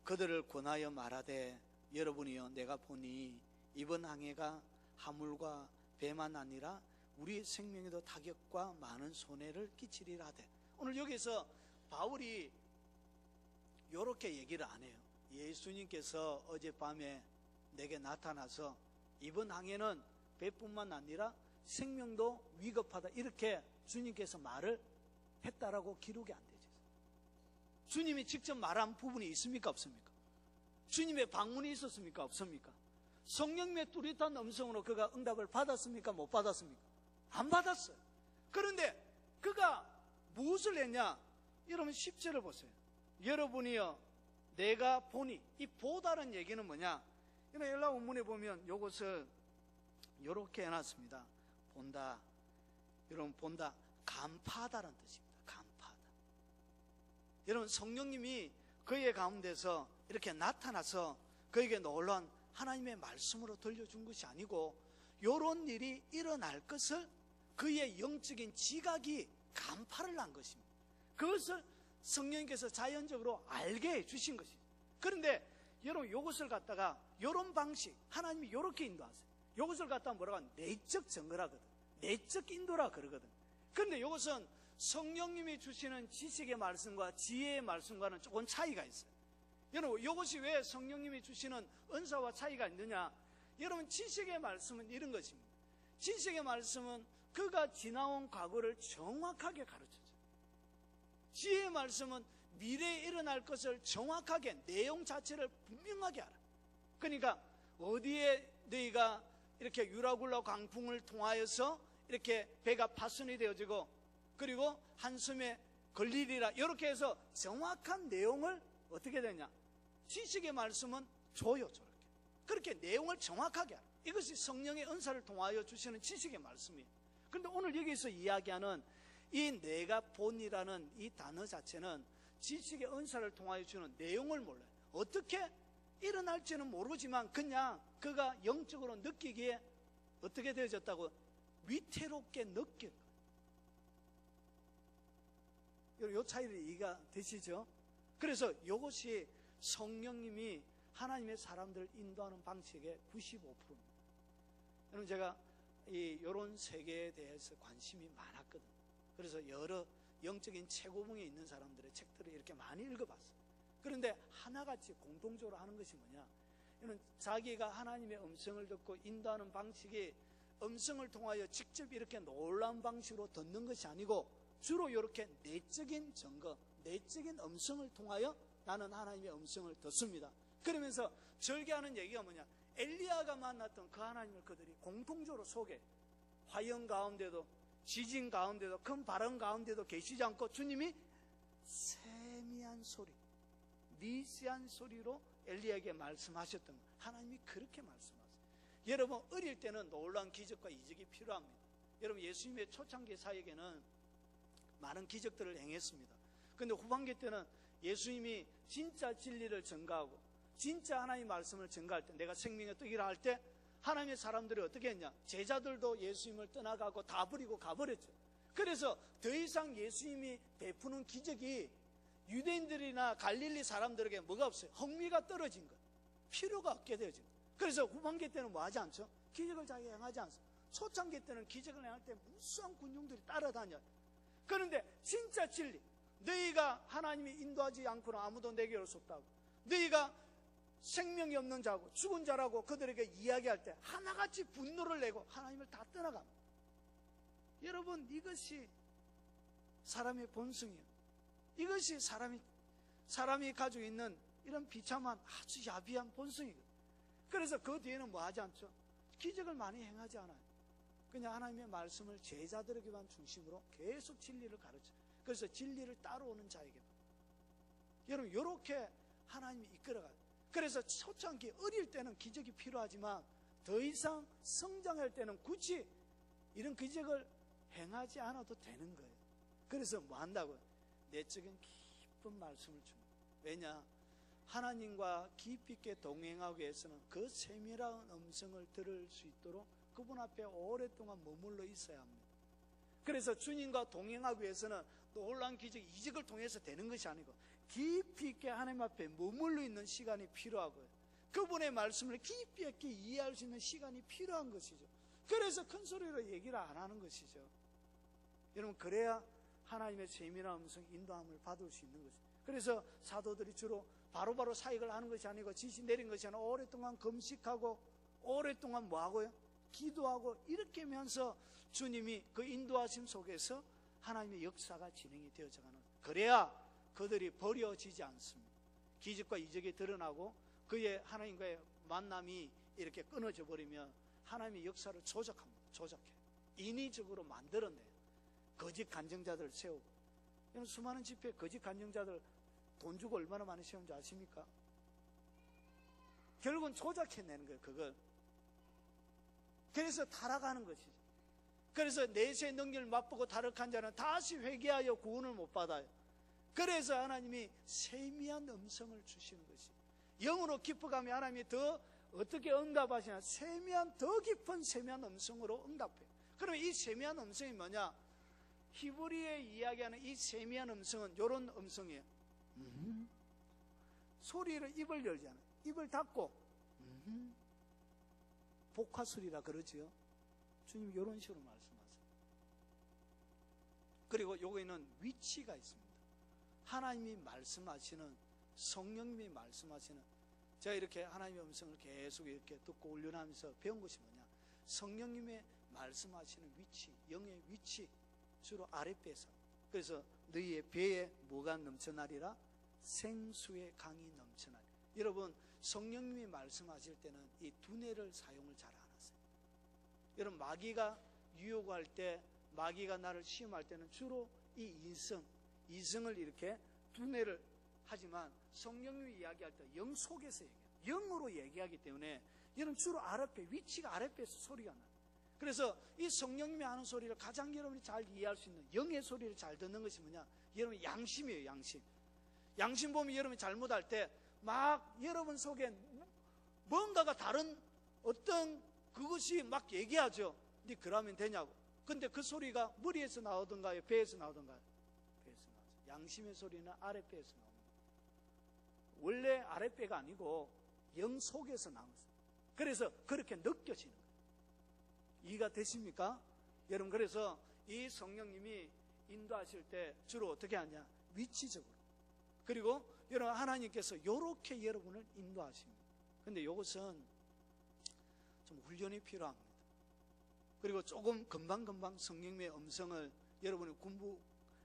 그들을 권하여 말하되 여러분이여 내가 보니 이번 항해가 하물과 배만 아니라 우리 생명에도 타격과 많은 손해를 끼치리라 하되. 오늘 여기서 바울이 이렇게 얘기를 안 해요. 예수님께서 어젯밤에 내게 나타나서 이번 항해는 배뿐만 아니라 생명도 위급하다 이렇게 주님께서 말을 했다라고 기록이 안 되죠. 주님이 직접 말한 부분이 있습니까 없습니까? 주님의 방문이 있었습니까 없습니까? 성령님의 뚜렷한 음성으로 그가 응답을 받았습니까 못 받았습니까? 안 받았어요. 그런데 그가 무엇을 했냐? 여러분 10절을 보세요. 여러분이여 내가 보니. 이 보다는 얘기는 뭐냐? 이런 헬라 원문에 보면 이것을 이렇게 해놨습니다. 본다. 여러분 본다. 간파하다라는 뜻입니다. 간파하다. 여러분 성령님이 그의 가운데서 이렇게 나타나서 그에게 놀라운 하나님의 말씀으로 들려준 것이 아니고 이런 일이 일어날 것을 그의 영적인 지각이 간파를 한 것입니다. 그것을 성령님께서 자연적으로 알게 해주신 것입니다. 그런데 여러분 이것을 갖다가 이런 방식 하나님이 이렇게 인도하세요. 이것을 갖다가 뭐라고 하면 내적 증거라거든. 내적 인도라 그러거든. 그런데 이것은 성령님이 주시는 지식의 말씀과 지혜의 말씀과는 조금 차이가 있어요. 여러분 이것이 왜 성령님이 주시는 은사와 차이가 있느냐? 여러분 지식의 말씀은 이런 것입니다. 지식의 말씀은 그가 지나온 과거를 정확하게 가르쳐줘요. 지혜의 말씀은 미래에 일어날 것을 정확하게 내용 자체를 분명하게 알아. 그러니까 어디에 너희가 이렇게 유라굴라 광풍을 통하여서 이렇게 배가 파손이 되어지고 그리고 한숨에 걸리리라 이렇게 해서 정확한 내용을 어떻게 되냐? 지식의 말씀은 줘요. 저렇게 그렇게 내용을 정확하게 알아. 이것이 성령의 은사를 통하여 주시는 지식의 말씀이에요. 그런데 오늘 여기서 이야기하는 이 내가 본이라는 이 단어 자체는 지식의 은사를 통하여 주는 내용을 몰라요. 어떻게 일어날지는 모르지만 그냥 그가 영적으로 느끼기에 어떻게 되어졌다고? 위태롭게 느낄 거예요. 이 차이를 이해가 되시죠? 그래서 이것이 성령님이 하나님의 사람들을 인도하는 방식의 95%입니다. 여러분 제가 이런 세계에 대해서 관심이 많았거든요. 그래서 여러 영적인 최고봉에 있는 사람들의 책들을 이렇게 많이 읽어봤어요. 그런데 하나같이 공통적으로 하는 것이 뭐냐? 이는 자기가 하나님의 음성을 듣고 인도하는 방식이 음성을 통하여 직접 이렇게 놀라운 방식으로 듣는 것이 아니고 주로 이렇게 내적인 증거, 내적인 음성을 통하여 나는 하나님의 음성을 듣습니다. 그러면서 절개하는 얘기가 뭐냐? 엘리야가 만났던 그 하나님을 그들이 공통적으로 소개. 화형 가운데도 지진 가운데도 큰 바람 가운데도 계시지 않고 주님이 세미한 소리, 미세한 소리로 엘리야에게 말씀하셨던 것. 하나님이 그렇게 말씀하세요. 여러분 어릴 때는 놀라운 기적과 이적이 필요합니다. 여러분 예수님의 초창기 사역에는 많은 기적들을 행했습니다. 그런데 후반기 때는 예수님이 진짜 진리를 전가하고 진짜 하나님의 말씀을 전가할 때, 내가 생명의 떡이라 할 때 하나님의 사람들이 어떻게 했냐? 제자들도 예수님을 떠나가고 다 버리고 가버렸죠. 그래서 더 이상 예수님이 베푸는 기적이 유대인들이나 갈릴리 사람들에게 뭐가 없어요? 흥미가 떨어진 것, 필요가 없게 되어진 것. 그래서 후반기 때는 뭐 하지 않죠? 기적을 자기가 행하지 않습니다. 초창기 때는 기적을 행할 때 무수한 군중들이 따라다녀요. 그런데 진짜 진리, 너희가 하나님이 인도하지 않고는 아무도 내게 올 수 없다고, 너희가 생명이 없는 자고 죽은 자라고 그들에게 이야기할 때 하나같이 분노를 내고 하나님을 다 떠나갑니다. 여러분 이것이 사람의 본성이에요. 이것이 사람이 가지고 있는 이런 비참한 아주 야비한 본성이거든요. 그래서 그 뒤에는 뭐 하지 않죠? 기적을 많이 행하지 않아요. 그냥 하나님의 말씀을 제자들에게만 중심으로 계속 진리를 가르쳐. 그래서 진리를 따라오는 자에게만. 여러분 이렇게 하나님이 이끌어가요. 그래서 초창기 어릴 때는 기적이 필요하지만 더 이상 성장할 때는 굳이 이런 기적을 행하지 않아도 되는 거예요. 그래서 뭐 한다고요? 내적인 깊은 말씀을 줍니다. 왜냐? 하나님과 깊이 있게 동행하기 위해서는 그 세밀한 음성을 들을 수 있도록 그분 앞에 오랫동안 머물러 있어야 합니다. 그래서 주님과 동행하기 위해서는 놀라운 기적, 이적을 통해서 되는 것이 아니고 깊이 있게 하나님 앞에 머물러 있는 시간이 필요하고요. 그분의 말씀을 깊이 있게 이해할 수 있는 시간이 필요한 것이죠. 그래서 큰 소리로 얘기를 안 하는 것이죠. 여러분 그래야 하나님의 세밀한 음성 인도함을 받을 수 있는 것이죠. 그래서 사도들이 주로 바로바로 사역을 하는 것이 아니고 지시 내린 것이 아니라 오랫동안 금식하고 오랫동안 뭐하고요? 기도하고 이렇게 하면서 주님이 그 인도하심 속에서 하나님의 역사가 진행이 되어져가는 거예요. 그래야 그들이 버려지지 않습니다. 기적과 이적이 드러나고 그의 하나님과의 만남이 이렇게 끊어져 버리면 하나님의 역사를 조작합니다. 조작해. 인위적으로 만들어내요. 거짓 간증자들을 세우고. 수많은 집회에 거짓 간증자들 돈 주고 얼마나 많이 세운 줄 아십니까? 결국은 조작해내는 거예요. 그걸. 그래서 타락하는 것이죠. 그래서 내세 능력을 맛보고 타락한 자는 다시 회개하여 구원을 못 받아요. 그래서 하나님이 세미한 음성을 주시는 것이 영으로 기뻐가며 하나님이 더 어떻게 응답하시냐? 세미한 더 깊은 세미한 음성으로 응답해요. 그러면 이 세미한 음성이 뭐냐? 히브리에 이야기하는 이 세미한 음성은 이런 음성이에요. 소리를 입을 열잖아요. 입을 닫고 복화술이라 그러지요. 주님이 이런 식으로 말씀하세요. 그리고 여기는 위치가 있습니다. 하나님이 말씀하시는, 성령님이 말씀하시는, 제가 이렇게 하나님의 음성을 계속 이렇게 듣고 훈련하면서 배운 것이 뭐냐? 성령님의 말씀하시는 위치, 영의 위치, 주로 아랫배에서. 그래서 너희의 배에 뭐가 넘쳐나리라? 생수의 강이 넘쳐나리. 여러분 성령님이 말씀하실 때는 이 두뇌를 사용을 잘 안 하세요. 여러분 마귀가 유혹할 때, 마귀가 나를 시험할 때는 주로 이 이성을 이렇게 두뇌를 하지만 성령님이 이야기할 때 영 속에서 얘기해요. 영으로 얘기하기 때문에 여러분 주로 아랫배, 위치가 아랫배에서 소리가 나요. 그래서 이 성령님이 하는 소리를 가장 여러분이 잘 이해할 수 있는 영의 소리를 잘 듣는 것이 뭐냐? 여러분 양심이에요. 양심. 양심 보면 여러분이 잘못할 때 막 여러분 속에 뭔가가 다른 어떤 그것이 막 얘기하죠. 네 그러면 되냐고. 근데 그 소리가 머리에서 나오던가요? 배에서 나오던가요? 배에서 나오죠. 양심의 소리는 아랫배에서 나옵니다. 원래 아랫배가 아니고 영 속에서 나옵니다. 그래서 그렇게 느껴지는 거예요. 이해가 되십니까? 여러분 그래서 이 성령님이 인도하실 때 주로 어떻게 하냐? 위치적으로. 그리고 여러분 하나님께서 이렇게 여러분을 인도하십니다. 근데 이것은 좀 훈련이 필요합니다. 그리고 조금 금방금방 성령님의 음성을 여러분이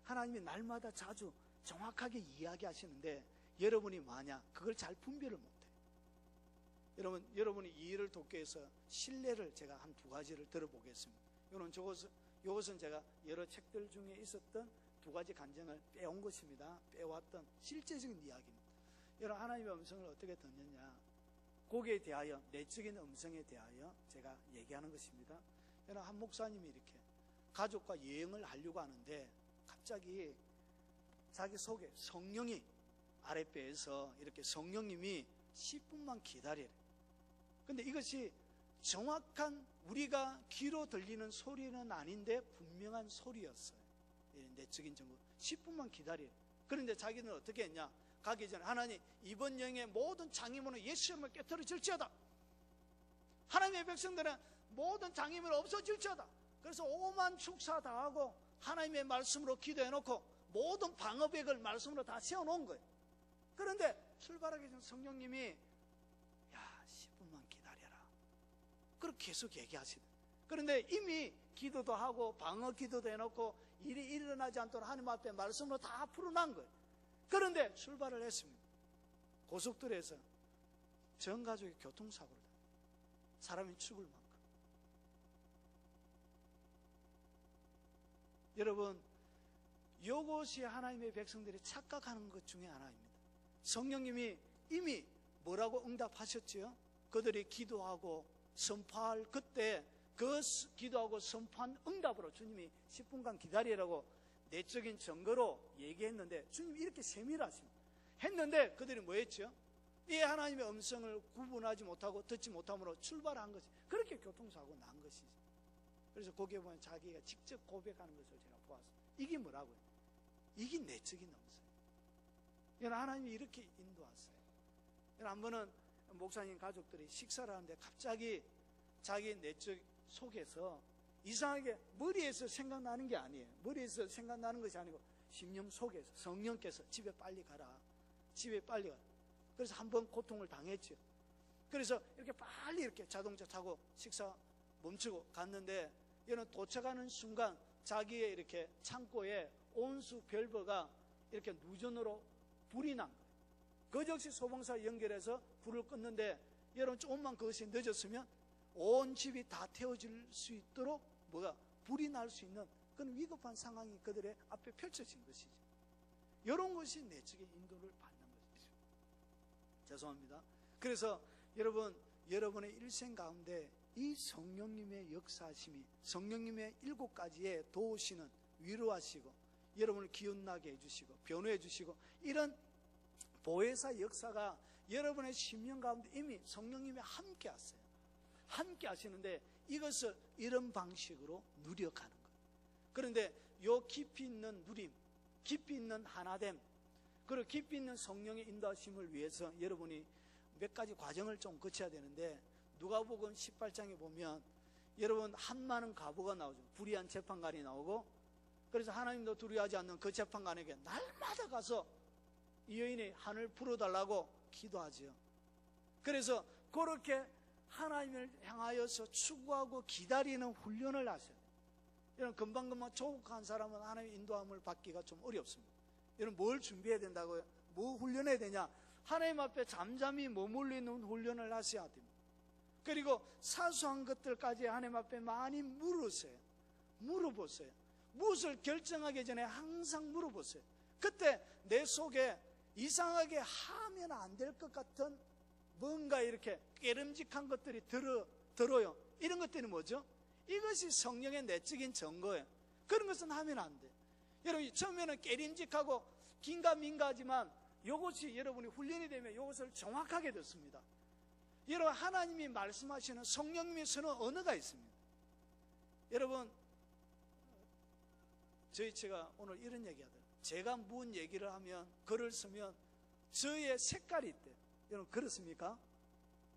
하나님이 날마다 자주 정확하게 이야기하시는데 여러분이 뭐하냐? 그걸 잘 분별을 못해요. 여러분이 이 일을 돕기 위해서 신뢰를 제가 한 두 가지를 들어보겠습니다. 이것은 제가 여러 책들 중에 있었던 두 가지 간증을 빼온 것입니다. 빼왔던 실제적인 이야기입니다. 여러분 하나님의 음성을 어떻게 듣느냐? 거기에 대하여, 내적인 음성에 대하여 제가 얘기하는 것입니다. 여러분 한 목사님이 이렇게 가족과 여행을 하려고 하는데 갑자기 자기 속에 성령이 아랫배에서 이렇게 성령님이 10분만 기다리래. 근데 이것이 정확한 우리가 귀로 들리는 소리는 아닌데 분명한 소리였어요. 내적인 정보. 10분만 기다려. 그런데 자기는 어떻게 했냐? 가기 전에 하나님 이번 여행의 모든 장애물은 예수 이름으로 깨트려질지어다. 하나님의 백성들은 모든 장애물은 없어질지어다. 그래서 오만 축사 다 하고 하나님의 말씀으로 기도해놓고 모든 방어벽을 말씀으로 다 세워놓은 거예요. 그런데 출발하기 전 성령님이 10분만 기다려라. 그렇게 계속 얘기하시더라고요. 그런데 이미 기도도 하고 방어 기도도 해놓고 일이 일어나지 않도록 하나님 앞에 말씀으로 다 풀어난 거예요. 그런데 출발을 했습니다. 고속도로에서 전 가족이 교통사고를 당했어요. 사람이 죽을 만큼. 여러분, 이것이 하나님의 백성들이 착각하는 것 중에 하나입니다. 성령님이 이미 뭐라고 응답하셨지요? 그들이 기도하고 선포할 그때 그 기도하고 선포한 응답으로 주님이 10분간 기다리라고 내적인 증거로 얘기했는데, 주님이 이렇게 세밀하십니다. 했는데 그들이 뭐 했죠? 이 하나님의 음성을 구분하지 못하고 듣지 못함으로 출발한 것이, 그렇게 교통사고 난 것이죠. 그래서 거기에 보면 자기가 직접 고백하는 것을 제가 보았습니다. 이게 뭐라고요? 이게 내적인 음성. 이건 하나님이 이렇게 인도하세요. 한 번은 목사님 가족들이 식사를 하는데 갑자기 자기 내적 속에서 이상하게 머리에서 생각나는 게 아니에요. 머리에서 생각나는 것이 아니고 심령 속에서 성령께서 집에 빨리 가라, 집에 빨리 가라. 그래서 한번 고통을 당했죠. 그래서 이렇게 빨리 이렇게 자동차 타고 식사 멈추고 갔는데, 얘는 도착하는 순간 자기의 이렇게 창고에 온수 밸브가 이렇게 누전으로 불이 난 거예요. 그 즉시 소방사 연결해서 불을 껐는데, 여러분 조금만 그것이 늦었으면 온 집이 다 태워질 수 있도록 불이 날 수 있는 그런 위급한 상황이 그들의 앞에 펼쳐진 것이죠. 이런 것이 내적인 인도를 받는 것이죠. 죄송합니다. 그래서 여러분, 여러분의 일생 가운데 이 성령님의 역사하심이, 성령님의 7가지의 도우시는, 위로하시고 여러분을 기운나게 해주시고 변호해 주시고, 이런 보혜사 역사가 여러분의 심령 가운데 이미 성령님이 함께 하세요. 함께 하시는데 이것을 이런 방식으로 누려가는 거예요. 그런데 요 깊이 있는 누림, 깊이 있는 하나됨, 그리고 깊이 있는 성령의 인도하심을 위해서 여러분이 몇 가지 과정을 좀 거쳐야 되는데, 누가복음 18장에 보면 여러분 한많은 과부가 나오죠. 불의한 재판관이 나오고, 그래서 하나님도 두려워하지 않는 그 재판관에게 날마다 가서 이 여인이 하늘 풀어달라고 기도하죠. 그래서 그렇게 하나님을 향하여서 추구하고 기다리는 훈련을 하셔야 돼요. 여러분, 금방금방 조국한 사람은 하나님의 인도함을 받기가 좀 어렵습니다. 여러분, 뭘 준비해야 된다고요? 뭐 훈련해야 되냐? 하나님 앞에 잠잠히 머물러 있는 훈련을 하셔야 됩니다. 그리고 사소한 것들까지 하나님 앞에 많이 물으세요. 물어보세요. 무엇을 결정하기 전에 항상 물어보세요. 그때 내 속에 이상하게 하면 안 될 것 같은 뭔가 이렇게 깨름직한 것들이 들어요. 이런 것들이 뭐죠? 이것이 성령의 내적인 증거예요. 그런 것은 하면 안 돼요. 여러분, 처음에는 깨림직하고 긴가민가하지만 이것이 여러분이 훈련이 되면 이것을 정확하게 듣습니다. 여러분, 하나님이 말씀하시는 성령님이 쓰는 언어가 있습니다. 여러분, 제가 오늘 이런 얘기하더라고요. 제가 무슨 얘기를 하면, 글을 쓰면 저의 색깔이 있대요. 여러분, 그렇습니까?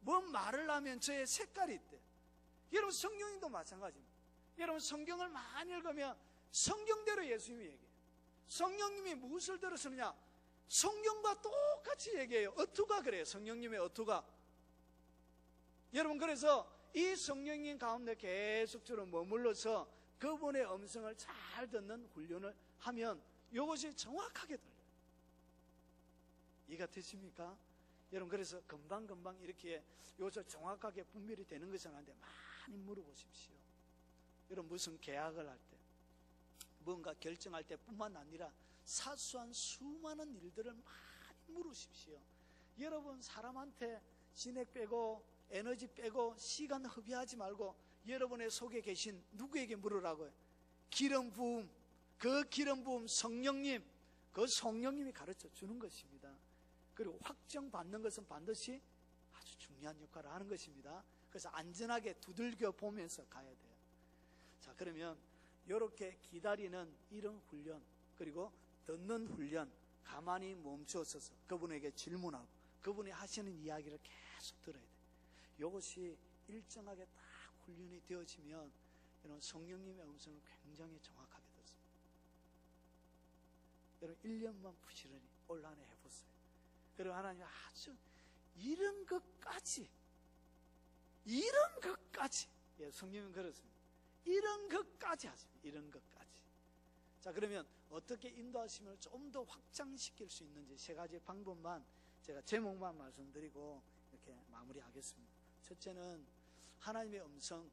뭔 말을 하면 저의 색깔이 있대요. 여러분, 성령님도 마찬가지입니다. 여러분, 성경을 많이 읽으면 성경대로 예수님이 얘기해요. 성령님이 무엇을 들으시느냐? 성경과 똑같이 얘기해요. 어투가 그래요. 성령님의 어투가. 여러분, 그래서 이 성령님 가운데 계속적으로 머물러서 그분의 음성을 잘 듣는 훈련을 하면 이것이 정확하게 들려요. 이해가 되십니까? 여러분, 그래서 금방금방 이렇게 이것을 정확하게 분별이 되는 것은 아닌데 많이 물어보십시오. 여러분, 무슨 계약을 할 때, 뭔가 결정할 때 뿐만 아니라 사소한 수많은 일들을 많이 물으십시오. 여러분, 사람한테 진액 빼고 에너지 빼고 시간 허비하지 말고 여러분의 속에 계신 누구에게 물으라고요? 기름 부음, 그 기름 부음 성령님, 그 성령님이 가르쳐 주는 것입니다. 그리고 확정받는 것은 반드시 아주 중요한 역할을 하는 것입니다. 그래서 안전하게 두들겨 보면서 가야 돼요. 자, 그러면 이렇게 기다리는 이런 훈련, 그리고 듣는 훈련, 가만히 멈추어서서 그분에게 질문하고 그분이 하시는 이야기를 계속 들어야 돼요. 이것이 일정하게 딱 훈련이 되어지면 이런 성령님의 음성을 굉장히 정확하게 듣습니다. 여러분, 1년만 부지런히 올 한 해 해보세요. 그리고 하나님이 아주 이런 것까지 예, 성령은 그렇습니다. 이런 것까지 하십니다. 이런 것까지. 자, 그러면 어떻게 인도하심을 좀 더 확장시킬 수 있는지 세 가지 방법만, 제가 제목만 말씀드리고 이렇게 마무리하겠습니다. 첫째는 하나님의 음성,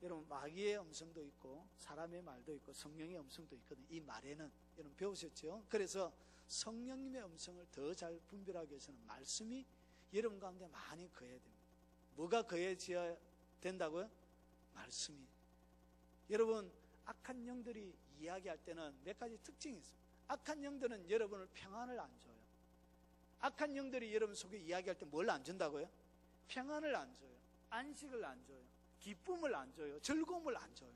여러분 마귀의 음성도 있고 사람의 말도 있고 성령의 음성도 있거든요. 이 말에는 여러분 배우셨죠? 그래서 성령님의 음성을 더 잘 분별하기 위해서는 말씀이 여러분 가운데 많이 거해야 됩니다. 뭐가 거해져야 된다고요? 말씀이. 여러분 악한 영들이 이야기할 때는 몇 가지 특징이 있습니다. 악한 영들은 여러분을 평안을 안 줘요. 악한 영들이 여러분 속에 이야기할 때 뭘 안 준다고요? 평안을 안 줘요. 안식을 안 줘요. 기쁨을 안 줘요. 즐거움을 안 줘요.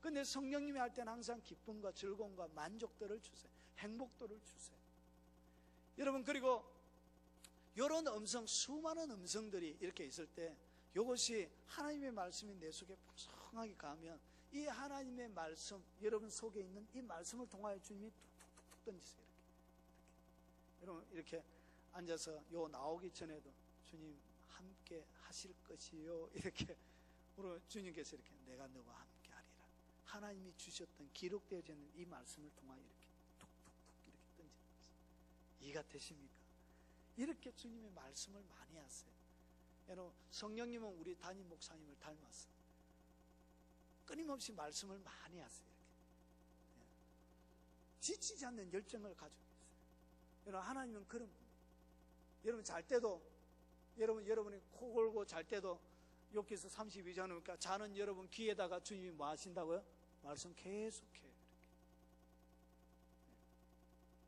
근데 성령님이 할 때는 항상 기쁨과 즐거움과 만족도를 주세요. 행복도를 주세요. 여러분 그리고 이런 음성, 수많은 음성들이 이렇게 있을 때 이것이 하나님의 말씀이 내 속에 풍성하게 가면 이 하나님의 말씀, 여러분 속에 있는 이 말씀을 통하여 주님이 툭툭툭툭 던지세요. 이렇게. 여러분 이렇게 앉아서 요 나오기 전에도 주님 함께 하실 것이요. 이렇게 우리 주님께서 이렇게 내가 너와 함께 하리라. 하나님이 주셨던 기록되어져 있는 이 말씀을 통하여 이렇게 툭툭툭 이렇게 던지는 거죠. 이해가 되십니까? 이렇게 주님의 말씀을 많이 하세요. 여러분 성령님은 우리 담임 목사님을 닮았어요. 끊임없이 말씀을 많이 하세요. 이렇게. 지치지 않는 열정을 가지고 있어요. 여러분 하나님은 그런 분이에요. 여러분 잘 때도 여러분이 코 골고 잘 때도 욥기서 32장이니까 자는 여러분 귀에다가 주님이 뭐 하신다고요? 말씀 계속해요. 이렇게.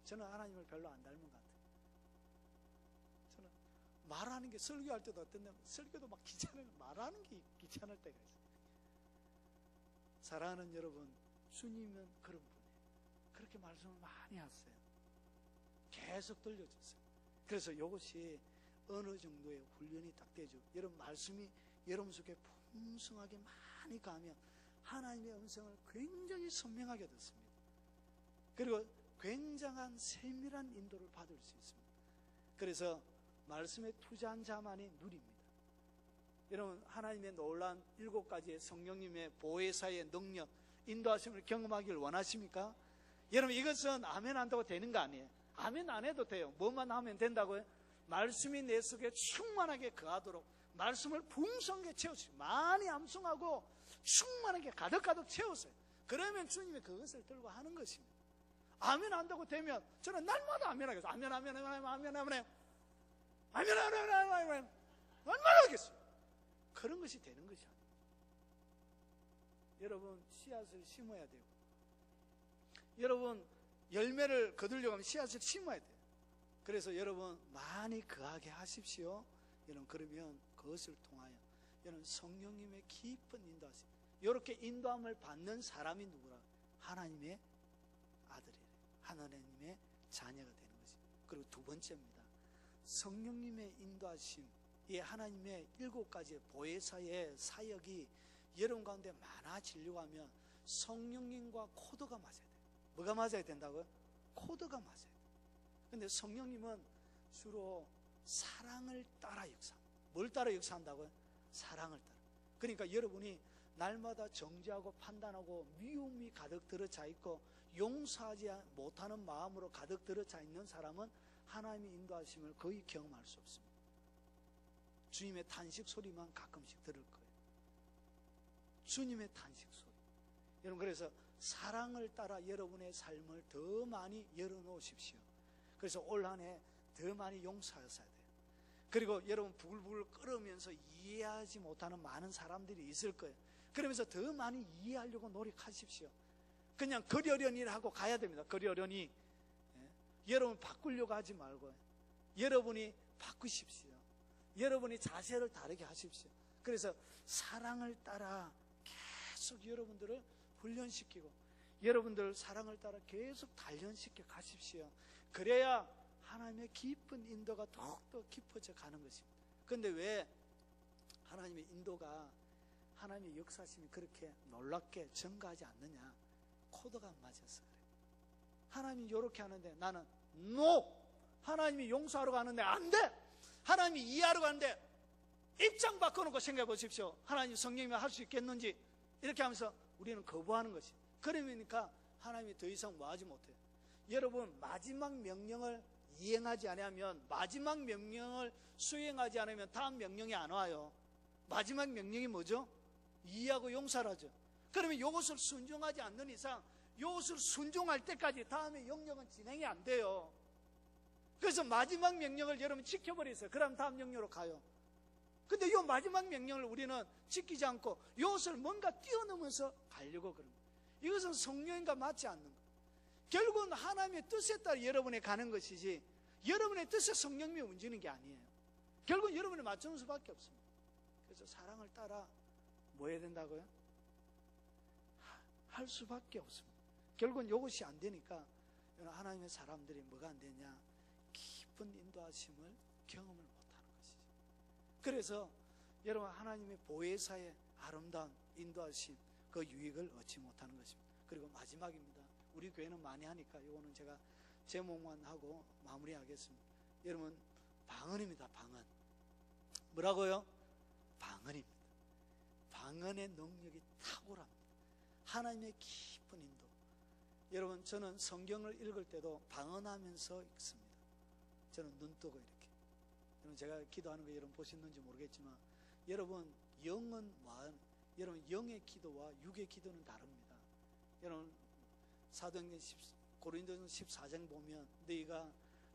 저는 하나님을 별로 안 닮은 것 같아요. 저는 말하는 게 설교할 때도 어떤데 설교도 막 귀찮아요. 말하는 게 귀찮을 때가 있어요. 사랑하는 여러분, 주님은 그런 분이에요. 그렇게 말씀을 많이 하세요. 계속 들려주세요. 그래서 이것이 어느 정도의 훈련이 딱 되죠. 여러분 말씀이 여러분 속에 풍성하게 많이 가면 하나님의 음성을 굉장히 선명하게 듣습니다. 그리고 굉장한 세밀한 인도를 받을 수 있습니다. 그래서 말씀에 투자한 자만이 누립니다. 여러분 하나님의 놀라운 7가지의 성령님의 보혜사의 능력, 인도하심을 경험하기를 원하십니까? 여러분 이것은 아멘 한다고 되는 거 아니에요. 아멘 안 해도 돼요. 뭐만 하면 된다고요? 말씀이 내 속에 충만하게 거하도록 말씀을 풍성하게 채우세요. 많이 암송하고 충만하게 가득가득 채우세요. 그러면 주님이 그것을 들고 하는 것입니다. 아멘 한다고 되면 저는 날마다 아멘 하겠어요. 아멘 아멘 아멘 아멘 아멘 아멘 아멘 아멘 아멘 아멘 얼마나 하겠어요. 그런 것이 되는 것이 아니에요. 여러분 씨앗을 심어야 되고 여러분 열매를 거두려고 하면 씨앗을 심어야 돼요. 그래서 여러분 많이 거하게 하십시오. 여러분 그러면 그것을 통하여 여러분 성령님의 깊은 인도하심, 이렇게 인도함을 받는 사람이 누구라? 하나님의 아들이래요. 하나님의 자녀가 되는 것입니다. 그리고 두 번째입니다. 성령님의 인도하심, 이 하나님의 7가지의 보혜사의 사역이 여러분 가운데 많아지려고 하면 성령님과 코드가 맞아야 돼요. 뭐가 맞아야 된다고요? 코드가 맞아야 돼요. 근데 성령님은 주로 사랑을 따라 역사합니다. 뭘 따라 역사한다고요? 사랑을 따라. 그러니까 여러분이 날마다 정죄하고 판단하고 미움이 가득 들어차 있고 용서하지 못하는 마음으로 가득 들어차 있는 사람은 하나님의 인도하심을 거의 경험할 수 없습니다. 주님의 탄식 소리만 가끔씩 들을 거예요. 주님의 탄식 소리. 여러분 그래서 사랑을 따라 여러분의 삶을 더 많이 열어놓으십시오. 그래서 올 한 해 더 많이 용서하셔야 돼요. 그리고 여러분 부글부글 끓으면서 이해하지 못하는 많은 사람들이 있을 거예요. 그러면서 더 많이 이해하려고 노력하십시오. 그냥 그러려니 하고 가야 됩니다. 그러려니. 여러분 바꾸려고 하지 말고 여러분이 바꾸십시오. 여러분이 자세를 다르게 하십시오. 그래서 사랑을 따라 계속 여러분들을 훈련시키고 여러분들 사랑을 따라 계속 단련시켜 가십시오. 그래야 하나님의 깊은 인도가 더욱더 깊어져 가는 것입니다. 그런데 왜 하나님의 인도가 하나님의 역사심이 그렇게 놀랍게 증가하지 않느냐? 코드가 안 맞아서 그래요. 하나님이 이렇게 하는데 나는 NO! 하나님이 용서하러 가는데 안 돼! 하나님이 이해하러 가는데 입장 바꿔놓고 생각해 보십시오. 하나님 성령님이 할 수 있겠는지 이렇게 하면서 우리는 거부하는 것이. 그러니까 하나님이 더 이상 뭐 하지 못해요. 여러분 마지막 명령을 이행하지 않으면 마지막 명령을 수행하지 않으면 다음 명령이 안 와요. 마지막 명령이 뭐죠? 이해하고 용서를 하죠. 그러면 이것을 순종하지 않는 이상 이것을 순종할 때까지 다음에 영역은 진행이 안 돼요. 그래서 마지막 명령을 여러분 지켜버리세요. 그럼 다음 영역으로 가요. 근데 이 마지막 명령을 우리는 지키지 않고 이것을 뭔가 뛰어넘어서 가려고 그럽니다. 이것은 성령과 맞지 않는 거예요. 결국은 하나님의 뜻에 따라 여러분이 가는 것이지 여러분의 뜻에 성령님이 움직이는 게 아니에요. 결국은 여러분이 맞추는 수밖에 없습니다. 그래서 사랑을 따라 뭐 해야 된다고요? 할 수밖에 없습니다. 결국은 이것이 안 되니까 하나님의 사람들이 뭐가 안 되냐? 깊은 인도하심을 경험을 못하는 것이죠. 그래서 여러분 하나님의 보혜사의 아름다운 인도하심 그 유익을 얻지 못하는 것입니다. 그리고 마지막입니다. 우리 교회는 많이 하니까 이거는 제가 제목만 하고 마무리하겠습니다. 여러분 방언입니다. 방언. 뭐라고요? 방언입니다. 방언의 능력이 탁월합니다. 하나님의 깊은 인도. 여러분 저는 성경을 읽을 때도 방언하면서 읽습니다. 저는 눈 뜨고 이렇게. 여러분 제가 기도하는 거 여러분 보셨는지 모르겠지만 여러분 영은 여러분 영의 기도와 육의 기도는 다릅니다. 여러분 사도행전 고린도전서 14장 보면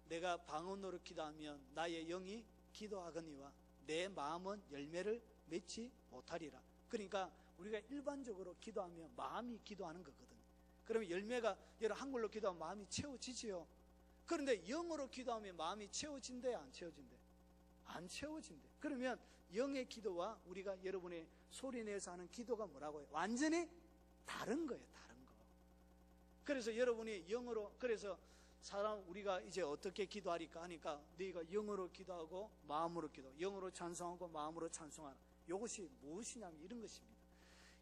내가 방언으로 기도하면 나의 영이 기도하거니와 내 마음은 열매를 맺지 못하리라. 그러니까 우리가 일반적으로 기도하면 마음이 기도하는 거거든요. 그러면 열매가 여러분 한글로 기도하면 마음이 채워지지요. 그런데 영어로 기도하면 마음이 채워진대 안 채워진대? 안 채워진대. 그러면 영의 기도와 우리가 여러분의 소리 내서 하는 기도가 뭐라고요? 완전히 다른 거예요. 다른 거. 그래서 여러분이 영어로 그래서 우리가 이제 어떻게 기도하리까 하니까 너희가 영어로 기도하고 마음으로 기도, 영어로 찬송하고 마음으로 찬송하라. 이것이 무엇이냐면 이런 것입니다.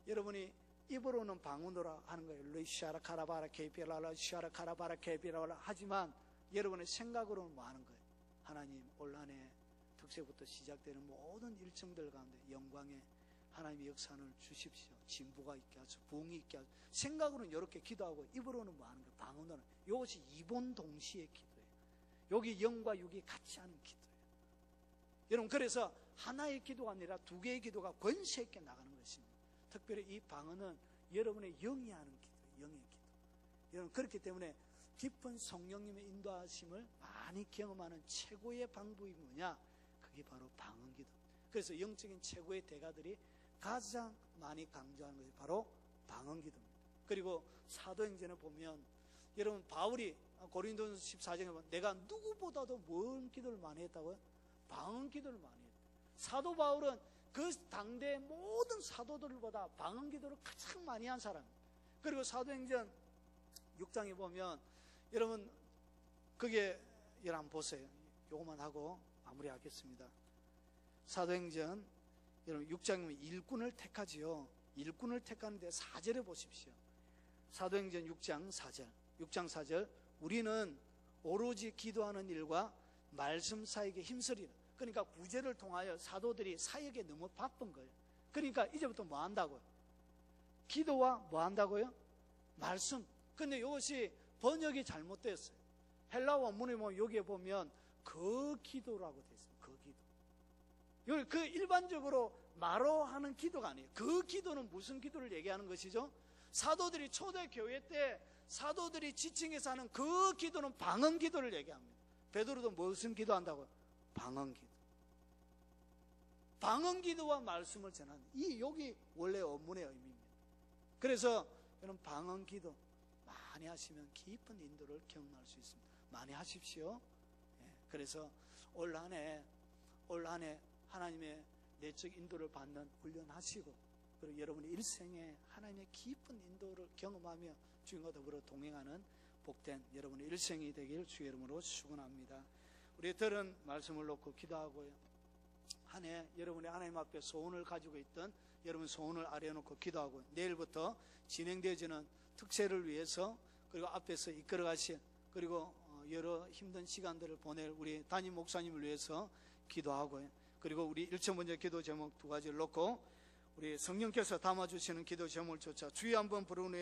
여러분이 입으로는 방언으로 하는 거예요. 루이샤라 카라바라 케이피라라 샤라 카라바라 케이피라라 하지만 여러분의 생각으로는 뭐 하는 거예요? 하나님 올 한해 특세부터 시작되는 모든 일정들 가운데 영광의 하나님의 역사를 주십시오. 진보가 있게 하소서. 부흥이 있게 하소서. 생각으로는 이렇게 기도하고 입으로는 뭐 하는 거예요? 방언으로는. 이것이 이본 동시의 기도예요. 여기 영과 육이 같이 하는 기도예요. 여러분 그래서 하나의 기도가 아니라 두 개의 기도가 권세 있게 나가는 것입니다. 특별히 이 방언은 여러분의 영이 하는 기도예요. 영의 기도. 여러분 그렇기 때문에 깊은 성령님의 인도하심을 많이 경험하는 최고의 방법이 뭐냐? 그게 바로 방언 기도. 그래서 영적인 최고의 대가들이 가장 많이 강조하는 것이 바로 방언 기도입니다. 그리고 사도행전에 보면 여러분 바울이 고린도전서 14장에 보면 내가 누구보다도 뭔 기도를 많이 했다고요? 방언 기도를 많이 했다. 사도 바울은 그 당대의 모든 사도들보다 방언 기도를 가장 많이 한 사람입니다. 그리고 사도행전 6장에 보면 여러분 그게 여러분 한번 보세요. 요것만 하고 마무리하겠습니다. 사도행전 여러분 6장이면 일꾼을 택하지요. 일꾼을 택하는데 4절에 보십시오. 사도행전 6장 4절 6장 4절 우리는 오로지 기도하는 일과 말씀 사역에 힘쓰리라. 그러니까 구제를 통하여 사도들이 사역에 너무 바쁜 거예요. 그러니까 이제부터 뭐 한다고요? 기도와 뭐 한다고요? 말씀. 근데 이것이 번역이 잘못됐어요. 헬라 원문에 보면 여기에 보면 그 기도라고 되어 있습니다. 그 기도. 여기 그 일반적으로 말로 하는 기도가 아니에요. 그 기도는 무슨 기도를 얘기하는 것이죠? 사도들이 초대 교회 때 사도들이 지층에서 하는 그 기도는 방언 기도를 얘기합니다. 베드로도 무슨 기도한다고요? 방언 기도. 방언 기도와 말씀을 전하는 이 여기 원래 원문의 의미입니다. 그래서 여러분 방언 기도 많이 하시면 깊은 인도를 경험할 수 있습니다. 많이 하십시오. 그래서 올 한 해 하나님의 내적 인도를 받는 훈련하시고 그리고 여러분의 일생에 하나님의 깊은 인도를 경험하며 주님과 더불어 동행하는 복된 여러분의 일생이 되길 주의 이름으로 축원합니다. 우리 들은 말씀을 놓고 기도하고요. 한 해 여러분의 하나님 앞에 소원을 가지고 있던 여러분 소원을 아래놓고 기도하고 내일부터 진행되어지는 특세를 위해서 그리고 앞에서 이끌어 가실 그리고 여러 힘든 시간들을 보낼 우리 담임 목사님을 위해서 기도하고요. 그리고 우리 1천 번째 기도 제목 두 가지를 놓고 우리 성령께서 담아주시는 기도 제목을 쫓아 주의 한번 부르는